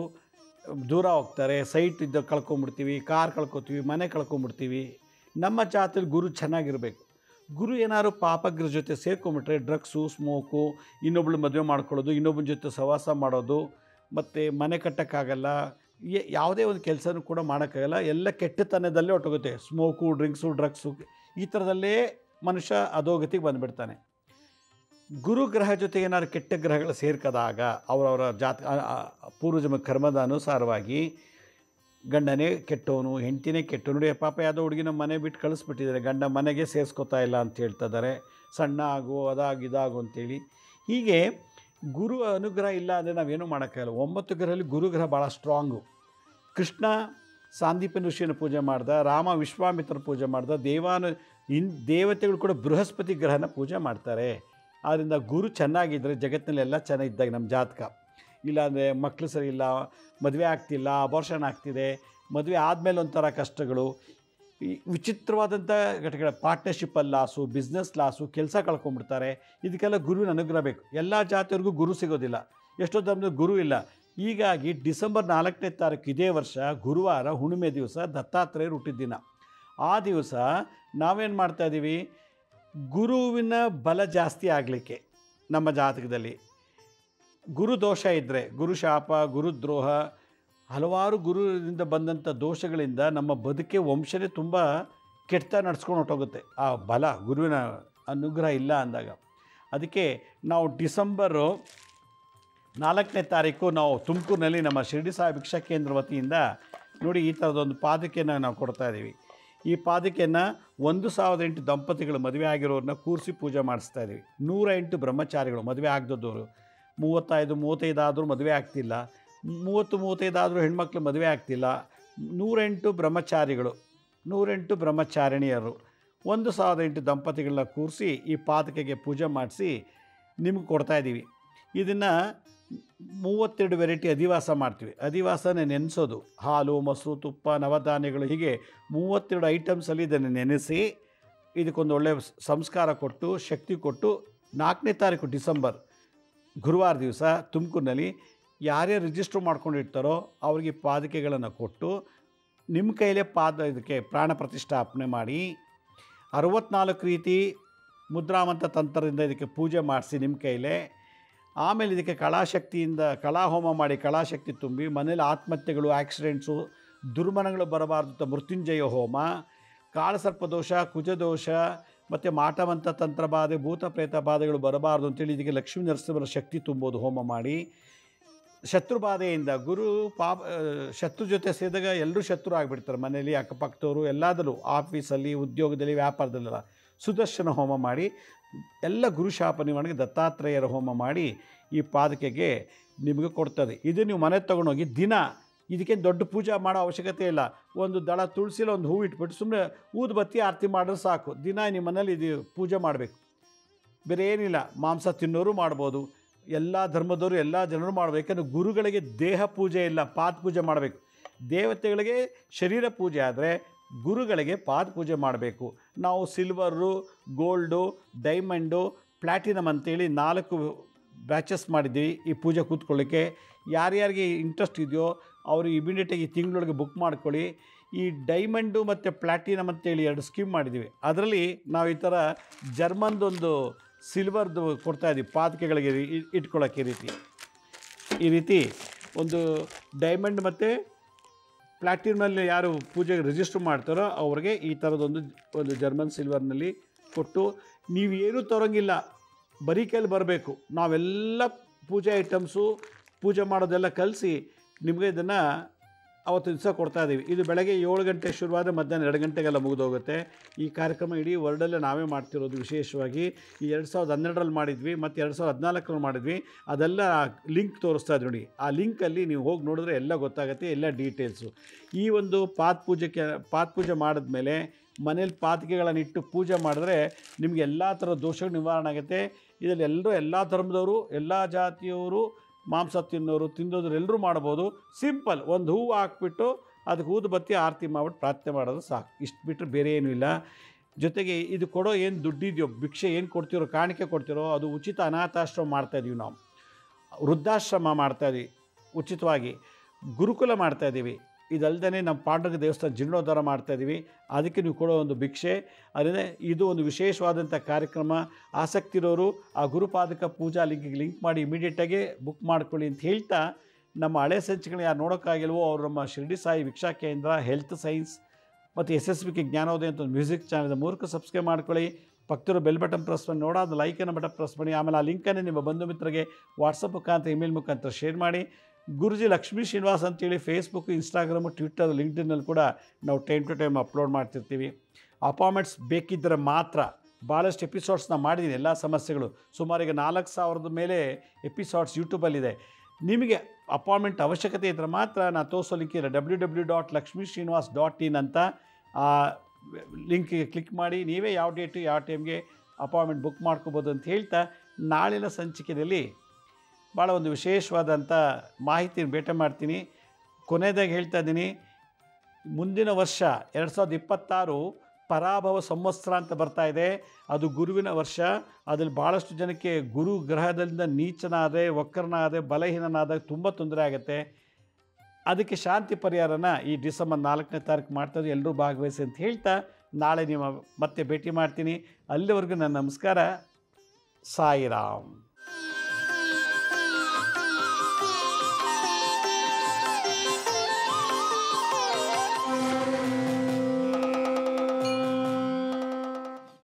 ದೂರ ಹೋಗ್ತಾರೆ, ಸೈಟ್ ಇದ್ದ ಕಳ್ಕೊಂಬಿಡ್ತೀವಿ, ಕಾರ್ ಕಳ್ಕೊತೀವಿ, ಮನೆ ಕಳ್ಕೊಂಬಿಡ್ತೀವಿ. ನಮ್ಮ ಜಾತಿಯಲ್ಲಿ ಗುರು ಚೆನ್ನಾಗಿರಬೇಕು. ಗುರು ಏನಾದ್ರು ಪಾಪಗ್ರ ಜೊತೆ ಸೇರ್ಕೊಂಬಿಟ್ರೆ ಡ್ರಗ್ಸು, ಸ್ಮೋಕು, ಇನ್ನೊಬ್ಳು ಮದುವೆ ಮಾಡ್ಕೊಳ್ಳೋದು, ಇನ್ನೊಬ್ಬನ ಜೊತೆ ಸಹವಾಸ ಮಾಡೋದು, ಮತ್ತು ಮನೆ ಕಟ್ಟೋಕ್ಕಾಗಲ್ಲ, ಯಾವುದೇ ಒಂದು ಕೆಲಸನೂ ಕೂಡ ಮಾಡೋಕ್ಕಾಗಲ್ಲ. ಎಲ್ಲ ಕೆಟ್ಟತನದಲ್ಲೇ ಹೊಟ್ಟೋಗುತ್ತೆ. ಸ್ಮೋಕು, ಡ್ರಗ್ಸು ಈ ಥರದಲ್ಲೇ ಮನುಷ್ಯ ಅಧೋಗತಿಗೆ ಬಂದುಬಿಡ್ತಾನೆ. ಗುರುಗ್ರಹ ಜೊತೆಗೆ ಏನಾದ್ರು ಕೆಟ್ಟ ಗ್ರಹಗಳು ಸೇರ್ಕದಾಗ ಅವರವರ ಪೂರ್ವಜನ್ಮ ಕರ್ಮದ ಅನುಸಾರವಾಗಿ ಗಂಡನೇ ಕೆಟ್ಟವನು, ಹೆಂಡತಿನೇ ಕೆಟ್ಟವನು. ನೋಡಿ ಪಾಪ ಯಾವುದೋ ಹುಡುಗಿನ ಮನೆ ಬಿಟ್ಟು ಕಳಿಸ್ಬಿಟ್ಟಿದ್ದಾರೆ, ಗಂಡ ಮನೆಗೆ ಸೇರಿಸ್ಕೊತಾ ಇಲ್ಲ ಅಂತ ಹೇಳ್ತಿದ್ದಾರೆ, ಸಣ್ಣ ಆಗು ಇದಾಗು ಅಂತೇಳಿ. ಹೀಗೆ ಗುರು ಅನುಗ್ರಹ ಇಲ್ಲ ಅಂದರೆ ನಾವೇನೂ ಮಾಡೋಕ್ಕಾಗಲ್ಲ. 9 ಗ್ರಹದಲ್ಲಿ ಗುರುಗ್ರಹ ಭಾಳ ಸ್ಟ್ರಾಂಗು. ಕೃಷ್ಣ ಸಾಂದೀಪನ ಋಷಿಯನ್ನು ಪೂಜೆ ಮಾಡ್ದ, ರಾಮ ವಿಶ್ವಾಮಿತ್ರ ಪೂಜೆ ಮಾಡ್ದ, ದೇವತೆಗಳು ಕೂಡ ಬೃಹಸ್ಪತಿ ಗ್ರಹನ ಪೂಜೆ ಮಾಡ್ತಾರೆ. ಆದ್ದರಿಂದ ಗುರು ಚೆನ್ನಾಗಿದ್ದರೆ ಜಗತ್ತಿನಲ್ಲೆಲ್ಲ ಚೆನ್ನಾಗಿದ್ದಾಗ ನಮ್ಮ ಜಾತಕ. ಇಲ್ಲಾಂದರೆ ಮಕ್ಕಳು ಸರಿ ಇಲ್ಲ, ಮದುವೆ ಆಗ್ತಿಲ್ಲ, ಅಬೋರ್ಷನ್ ಆಗ್ತಿದೆ, ಮದುವೆ ಆದಮೇಲೆ ಒಂಥರ ಕಷ್ಟಗಳು, ಈ ವಿಚಿತ್ರವಾದಂಥ ಘಟನೆಗಳ, ಪಾರ್ಟ್ನರ್ಶಿಪ್ಪಲ್ಲಿ ಲಾಸು, ಬಿಸ್ನೆಸ್ ಲಾಸು, ಕೆಲಸ ಕಳ್ಕೊಂಬಿಡ್ತಾರೆ. ಇದಕ್ಕೆಲ್ಲ ಗುರುವಿನ ಅನುಗ್ರಹ ಬೇಕು. ಎಲ್ಲ ಜಾತಿಯವ್ರಿಗೂ ಗುರು ಸಿಗೋದಿಲ್ಲ, ಎಷ್ಟೋ ಧರ್ಮದ ಗುರು ಇಲ್ಲ. ಹೀಗಾಗಿ ಡಿಸೆಂಬರ್ 4ನೇ ತಾರೀಕು ಇದೇ ವರ್ಷ ಗುರುವಾರ ಹುಣ್ಣಿಮೆ ದಿವಸ ದತ್ತಾತ್ರೇಯರು ಹುಟ್ಟಿದ ದಿನ. ಆ ದಿವಸ ನಾವೇನು ಮಾಡ್ತಾಯಿದ್ದೀವಿ, ಗುರುವಿನ ಬಲ ಜಾಸ್ತಿ ಆಗಲಿಕ್ಕೆ ನಮ್ಮ ಜಾತಕದಲ್ಲಿ ಗುರು ದೋಷ ಇದ್ದರೆ, ಗುರು ಶಾಪ, ಗುರುದ್ರೋಹ, ಹಲವಾರು ಗುರುವಿನಿಂದ ಬಂದಂಥ ದೋಷಗಳಿಂದ ನಮ್ಮ ಬದುಕೆ ವಂಶನೇ ತುಂಬ ಕೆಟ್ಟ ನಡ್ಸ್ಕೊಂಡು ಹೊಟ್ಟೋಗುತ್ತೆ. ಆ ಬಲ ಗುರುವಿನ ಅನುಗ್ರಹ ಇಲ್ಲ ಅಂದಾಗ. ಅದಕ್ಕೆ ನಾವು ಡಿಸೆಂಬರು 4ನೇ ತಾರೀಕು ನಾವು ತುಮಕೂರಿನಲ್ಲಿ ನಮ್ಮ ಶಿರಡಿ ಸಾಯಿ ಭಿಕ್ಷಾ ಕೇಂದ್ರ ವತಿಯಿಂದ ನೋಡಿ ಈ ಥರದೊಂದು ಪಾದಕೆಯನ್ನು ನಾವು ಕೊಡ್ತಾಯಿದ್ದೀವಿ. ಈ ಪಾದಕೆಯನ್ನು 1008 ದಂಪತಿಗಳು ಮದುವೆ ಆಗಿರೋರನ್ನ ಕೂರಿಸಿ ಪೂಜೆ ಮಾಡಿಸ್ತಾ ಇದ್ದೀವಿ. 108 ಬ್ರಹ್ಮಚಾರಿಗಳು ಮದುವೆ ಆಗದವರು, 35 ಆದರೂ ಮದುವೆ ಆಗ್ತಿಲ್ಲ, 30-35 ಆದರೂ ಹೆಣ್ಮಕ್ಳು ಮದುವೆ ಆಗ್ತಿಲ್ಲ. 108 ಬ್ರಹ್ಮಚಾರಿಗಳು, 108 ಬ್ರಹ್ಮಚಾರಿಣಿಯರು, 1008 ದಂಪತಿಗಳನ್ನ ಕೂರಿಸಿ ಈ ಪಾದಕೆಗೆ ಪೂಜೆ ಮಾಡಿಸಿ ನಿಮ್ಗೆ ಕೊಡ್ತಾಯಿದ್ದೀವಿ. ಇದನ್ನು 32 ವೆರೈಟಿ ಅಧಿವಾಸ ಮಾಡ್ತೀವಿ. ಅಧಿವಾಸನ ನೆನೆಸೋದು, ಹಾಲು, ಮೊಸರು, ತುಪ್ಪ, ನವಧಾನ್ಯಗಳು, ಹೀಗೆ 32 ಐಟಮ್ಸಲ್ಲಿ ಇದನ್ನು ನೆನೆಸಿ ಇದಕ್ಕೊಂದು ಒಳ್ಳೆಯ ಸಂಸ್ಕಾರ ಕೊಟ್ಟು ಶಕ್ತಿ ಕೊಟ್ಟು 4ನೇ ತಾರೀಕು ಡಿಸೆಂಬರ್ ಗುರುವಾರ ದಿವಸ ತುಮಕೂರಿನಲ್ಲಿ ಯಾರ್ಯಾರು ರಿಜಿಸ್ಟ್ರ್ ಮಾಡ್ಕೊಂಡಿರ್ತಾರೋ ಅವ್ರಿಗೆ ಪಾದಕೆಗಳನ್ನು ಕೊಟ್ಟು ನಿಮ್ಮ ಕೈಲೇ ಇದಕ್ಕೆ ಪ್ರಾಣ ಪ್ರತಿಷ್ಠಾಪನೆ ಮಾಡಿ 64 ರೀತಿ ಮುದ್ರಾಮಂತ ತಂತ್ರದಿಂದ ಇದಕ್ಕೆ ಪೂಜೆ ಮಾಡಿಸಿ ನಿಮ್ಮ ಕೈಲೇ. ಆಮೇಲೆ ಇದಕ್ಕೆ ಕಳಾಶಕ್ತಿಯಿಂದ ಕಳಾಹೋಮ ಮಾಡಿ ಕಳಾಶಕ್ತಿ ತುಂಬಿ ಮನೇಲಿ ಆತ್ಮಹತ್ಯೆಗಳು, ಆಕ್ಸಿಡೆಂಟ್ಸು, ದುರ್ಮರಣಗಳು ಬರಬಾರ್ದು ಅಂತ ಮೃತ್ಯುಂಜಯ ಹೋಮ, ಕಾಳಸರ್ಪದೋಷ, ಕುಜದೋಷ ಮತ್ತು ಮಾಟವಂತ ತಂತ್ರ ಬಾಧೆ, ಭೂತ ಪ್ರೇತ ಬಾಧೆಗಳು ಬರಬಾರ್ದು ಅಂತೇಳಿ ಇದಕ್ಕೆ ಲಕ್ಷ್ಮೀ ನರಸಿಂಹರ ಶಕ್ತಿ ತುಂಬೋದು ಹೋಮ ಮಾಡಿ. ಶತ್ರು ಬಾಧೆಯಿಂದ ಶತ್ರು ಜೊತೆ ಸೇರಿದಾಗ ಎಲ್ಲರೂ ಶತ್ರು ಆಗಿಬಿಡ್ತಾರೆ ಮನೆಯಲ್ಲಿ, ಅಕ್ಕಪಕ್ಕದವರು, ಎಲ್ಲದಲ್ಲೂ ಆಫೀಸಲ್ಲಿ, ಉದ್ಯೋಗದಲ್ಲಿ, ವ್ಯಾಪಾರದಲ್ಲೆಲ್ಲ ಸುದರ್ಶನ ಹೋಮ ಮಾಡಿ ಎಲ್ಲ ಗುರುಶಾಪ ನಿವಾರಣೆಗೆ ದತ್ತಾತ್ರೇಯರ ಹೋಮ ಮಾಡಿ ಈ ಪಾದಕೆಗೆ ನಿಮಗೆ ಕೊಡ್ತದೆ. ಇದು ನೀವು ಮನೆಗೆ ತೊಗೊಂಡೋಗಿ ದಿನ ಇದಕ್ಕೆ ದೊಡ್ಡ ಪೂಜೆ ಮಾಡೋ ಅವಶ್ಯಕತೆ ಇಲ್ಲ. ಒಂದು ದಳ ತುಳಸಿಲ್ಲ, ಒಂದು ಹೂವು ಇಟ್ಬಿಟ್ಟು ಸುಮ್ಮನೆ ಊದುಬತ್ತಿ ಆರತಿ ಮಾಡಿದ್ರೆ ಸಾಕು. ದಿನ ನಿಮ್ಮ ಮನೇಲಿ ಇದು ಪೂಜೆ ಮಾಡಬೇಕು, ಬೇರೆ ಏನಿಲ್ಲ. ಮಾಂಸ ತಿನ್ನೋರು ಮಾಡ್ಬೋದು, ಎಲ್ಲ ಧರ್ಮದವರು ಎಲ್ಲ ಜನರು ಮಾಡಬೇಕು. ಯಾಕಂದರೆ ಗುರುಗಳಿಗೆ ದೇಹ ಪೂಜೆ ಇಲ್ಲ, ಪಾದ ಪೂಜೆ ಮಾಡಬೇಕು. ದೇವತೆಗಳಿಗೆ ಶರೀರ ಪೂಜೆ ಆದರೆ ಗುರುಗಳಿಗೆ ಪಾದ ಪೂಜೆ ಮಾಡಬೇಕು. ನಾವು ಸಿಲ್ವರು, ಗೋಲ್ಡು, ಡೈಮಂಡು, ಪ್ಲ್ಯಾಟಿನಮ್ ಅಂತೇಳಿ 4 ಬ್ಯಾಚಸ್ ಮಾಡಿದ್ದೀವಿ ಈ ಪೂಜೆ ಕೂತ್ಕೊಳ್ಳಿಕ್ಕೆ. ಯಾರ್ಯಾರಿಗೆ ಇಂಟ್ರೆಸ್ಟ್ ಇದೆಯೋ ಅವರು ಇಮಿಡಿಯೇಟಾಗಿ ಈ ತಿಂಗಳೊಳಗೆ ಬುಕ್ ಮಾಡ್ಕೊಳ್ಳಿ. ಈ ಡೈಮಂಡು ಮತ್ತು ಪ್ಲ್ಯಾಟಿನಮ್ ಅಂತೇಳಿ 2 ಸ್ಕೀಮ್ ಮಾಡಿದ್ದೀವಿ. ಅದರಲ್ಲಿ ನಾವು ಈ ಥರ ಜರ್ಮನ್ದೊಂದು ಸಿಲ್ವರ್ದು ಕೊಡ್ತಾಯಿದ್ದೀವಿ ಪಾದಕೆಗಳಿಗೆ ಇಟ್ಕೊಳ್ಳೋಕ್ಕೆ. ಈ ರೀತಿ ಒಂದು ಡೈಮಂಡ್ ಮತ್ತು ಪ್ಲ್ಯಾಟಿನಮಲ್ಲಿ ಯಾರು ಪೂಜೆಗೆ ರಿಜಿಸ್ಟರ್ ಮಾಡ್ತಾರೋ ಅವ್ರಿಗೆ ಈ ಥರದೊಂದು ಜರ್ಮನ್ ಸಿಲ್ವರ್ನಲ್ಲಿ ಕೊಟ್ಟು, ನೀವೇನೂ ತರೋಂಗಿಲ್ಲ, ಬರೀ ಕೈಲಿ ಬರಬೇಕು. ನಾವೆಲ್ಲ ಪೂಜೆ ಐಟಮ್ಸು ಪೂಜೆ ಮಾಡೋದೆಲ್ಲ ಕಲಿಸಿ ನಿಮಗೆ ಇದನ್ನು ಅವತ್ತು ದಿವಸ ಕೊಡ್ತಾಯಿದ್ದೀವಿ. ಇದು ಬೆಳಗ್ಗೆ 7 ಗಂಟೆ ಶುರುವಾದರೆ ಮಧ್ಯಾಹ್ನ 2 ಗಂಟೆಗೆಲ್ಲ ಮುಗಿದೋಗುತ್ತೆ. ಈ ಕಾರ್ಯಕ್ರಮ ಇಡೀ ವರ್ಲ್ಡಲ್ಲೇ ನಾವೇ ಮಾಡ್ತಿರೋದು. ವಿಶೇಷವಾಗಿ ಈ 2012ರಲ್ಲಿ ಮಾಡಿದ್ವಿ ಮತ್ತು 2014ರಲ್ಲಿ ಮಾಡಿದ್ವಿ. ಅದೆಲ್ಲ ಲಿಂಕ್ ತೋರಿಸ್ತಾ ಇದ್ರು ನೋಡಿ. ಆ ಲಿಂಕಲ್ಲಿ ನೀವು ಹೋಗಿ ನೋಡಿದ್ರೆ ಎಲ್ಲ ಗೊತ್ತಾಗುತ್ತೆ, ಎಲ್ಲ ಡೀಟೇಲ್ಸು. ಈ ಒಂದು ಪಾದ ಪೂಜೆ ಮಾಡಿದ್ಮೇಲೆ ಮನೇಲಿ ಪಾದಕೆಗಳನ್ನು ಇಟ್ಟು ಪೂಜೆ ಮಾಡಿದ್ರೆ ನಿಮಗೆ ಎಲ್ಲ ಥರದ ದೋಷಗಳು ನಿವಾರಣೆ ಆಗುತ್ತೆ. ಇದರಲ್ಲಿ ಎಲ್ಲ ಧರ್ಮದವರು, ಎಲ್ಲ ಜಾತಿಯವರು, ಮಾಂಸ ತಿನ್ನೋರು, ತಿಂದೋದ್ರು ಎಲ್ಲರೂ ಮಾಡ್ಬೋದು. ಸಿಂಪಲ್, ಒಂದು ಹೂವು ಹಾಕ್ಬಿಟ್ಟು ಅದಕ್ಕೆ ಊದುಬತ್ತಿ ಆರತಿ ಮಾಡಿಬಿಟ್ಟು ಪ್ರಾರ್ಥನೆ ಮಾಡೋದು ಸಾಕು. ಇಷ್ಟು ಬಿಟ್ಟರೆ ಬೇರೆ ಏನೂ ಇಲ್ಲ. ಜೊತೆಗೆ ಇದು ಕೊಡೋ ಏನು ದುಡ್ಡಿದೆಯೋ, ಭಿಕ್ಷೆ ಏನು ಕೊಡ್ತಿರೋ, ಕಾಣಿಕೆ ಕೊಡ್ತಿರೋ, ಅದು ಉಚಿತ ಅನಾಥಾಶ್ರಮ ಮಾಡ್ತಾಯಿದ್ದೀವಿ ನಾವು. ವೃದ್ಧಾಶ್ರಮ ಮಾಡ್ತಾಯಿದ್ದೀವಿ ಉಚಿತವಾಗಿ, ಗುರುಕುಲ ಮಾಡ್ತಾಯಿದ್ದೀವಿ. ಇದಲ್ಲದೆ ನಮ್ಮ ಪಾಂಡುರಂಗ ದೇವಸ್ಥಾನ ಜೀರ್ಣೋದ್ಧಾರ ಮಾಡ್ತಾಯಿದ್ದೀವಿ. ಅದಕ್ಕೆ ನೀವು ಕೊಡೋ ಒಂದು ಭಿಕ್ಷೆ. ಅದರಿಂದ ಇದು ಒಂದು ವಿಶೇಷವಾದಂಥ ಕಾರ್ಯಕ್ರಮ. ಆಸಕ್ತಿ ಇರೋರು ಆ ಗುರುಪಾದಕ ಪೂಜಾ ಲಿಂಕ್ ಮಾಡಿ ಇಮಿಡಿಯೇಟಾಗಿ ಬುಕ್ ಮಾಡ್ಕೊಳ್ಳಿ ಅಂತ ಹೇಳ್ತಾ, ನಮ್ಮ ಹಳೆ ಸಂಚಿಕೆಗಳನ್ನ ಯಾರು ನೋಡೋಕ್ಕಾಗಿಲ್ವೋ ಅವರು ನಮ್ಮ ಶಿರ್ಡಿ ಸಾಯಿ ವೀಕ್ಷಾ ಕೇಂದ್ರ, ಹೆಲ್ತ್ ಸೈನ್ಸ್ ಮತ್ತು SSVK ಜ್ಞಾನೋದಯ ಅಂತ ಒಂದು ಮ್ಯೂಸಿಕ್ ಚಾನಲ್ ಮೂಲಕ ಸಬ್ಸ್ಕ್ರೈಬ್ ಮಾಡ್ಕೊಳ್ಳಿ. ಪಕ್ಕದಲ್ಲಿರೋ ಬೆಲ್ ಬಟನ್ ಪ್ರೆಸ್ ಮಾಡಿ, ನೋಡೋದು ಲೈಕನ್ನು ಬಟನ್ ಪ್ರೆಸ್ ಮಾಡಿ. ಆಮೇಲೆ ಆ ಲಿಂಕನ್ನು ನಿಮ್ಮ ಬಂಧು ಮಿತ್ರರಿಗೆ ವಾಟ್ಸಪ್ ಮುಖಾಂತರ, ಇಮೇಲ್ ಮುಖಾಂತರ ಶೇರ್ ಮಾಡಿ. ಗುರುಜಿ ಲಕ್ಷ್ಮೀ ಶ್ರೀನಿವಾಸ್ ಅಂತೇಳಿ ಫೇಸ್ಬುಕ್, ಇನ್ಸ್ಟಾಗ್ರಾಮು, ಟ್ವಿಟ್ಟರ್, ಲಿಂಕ್ಡ್ಇನ್ನಲ್ಲಿ ಕೂಡ ನಾವು ಟೈಮ್ ಟು ಟೈಮ್ ಅಪ್ಲೋಡ್ ಮಾಡ್ತಿರ್ತೀವಿ. ಅಪಾಯಿಂಟ್ಮೆಂಟ್ಸ್ ಬೇಕಿದ್ದರೆ ಮಾತ್ರ. ಭಾಳಷ್ಟು ಎಪಿಸೋಡ್ಸ್ನ ಮಾಡಿದ್ದೀನಿ, ಎಲ್ಲ ಸಮಸ್ಯೆಗಳು. ಸುಮಾರು ಈಗ 4000 ಮೇಲೆ ಎಪಿಸೋಡ್ಸ್ ಯೂಟ್ಯೂಬಲ್ಲಿದೆ. ನಿಮಗೆ ಅಪಾಯಿಂಟ್ಮೆಂಟ್ ಅವಶ್ಯಕತೆ ಇದ್ದರೆ ಮಾತ್ರ ನಾನು ತೋರಿಸೋ ಲಿಂಕ್ ಇದೆ www.lakshmisrinivas.in ಅಂತ. ಆ ಲಿಂಕಿಗೆ ಕ್ಲಿಕ್ ಮಾಡಿ ನೀವೇ ಯಾವ ಡೇಟು ಯಾವ ಟೈಮ್ಗೆ ಅಪಾಯಿಂಟ್ಮೆಂಟ್ ಬುಕ್ ಮಾಡ್ಕೋಬೋದು ಅಂತ ಹೇಳ್ತಾ, ನಾಳಿನ ಸಂಚಿಕೆಯಲ್ಲಿ ಭಾಳ ಒಂದು ವಿಶೇಷವಾದಂಥ ಮಾಹಿತಿನ ಭೇಟಿ ಮಾಡ್ತೀನಿ. ಕೊನೆಯದಾಗಿ ಹೇಳ್ತಾ ಇದ್ದೀನಿ, ಮುಂದಿನ ವರ್ಷ 2026 ಪರಾಭವ ಸಂವತ್ಸರ ಅಂತ ಬರ್ತಾ ಇದೆ. ಅದು ಗುರುವಿನ ವರ್ಷ. ಅದರಲ್ಲಿ ಭಾಳಷ್ಟು ಜನಕ್ಕೆ ಗುರು ಗ್ರಹದಿಂದ ನೀಚನಾದೆ, ವಕ್ರನಾದೆ, ಬಲಹೀನನಾದಾಗ ತುಂಬ ತೊಂದರೆ ಆಗುತ್ತೆ. ಅದಕ್ಕೆ ಶಾಂತಿ ಪರಿಹಾರನ ಈ ಡಿಸೆಂಬರ್ 4ನೇ ತಾರೀಕು ಮಾಡ್ತಾಯಿದ್ದು, ಎಲ್ಲರೂ ಭಾಗವಹಿಸಿ ಅಂತ ಹೇಳ್ತಾ ನಾಳೆ ಮತ್ತೆ ಭೇಟಿ ಮಾಡ್ತೀನಿ. ಅಲ್ಲಿವರೆಗೂ ನನ್ನ ನಮಸ್ಕಾರ. ಸಾಯಿರಾಮ್.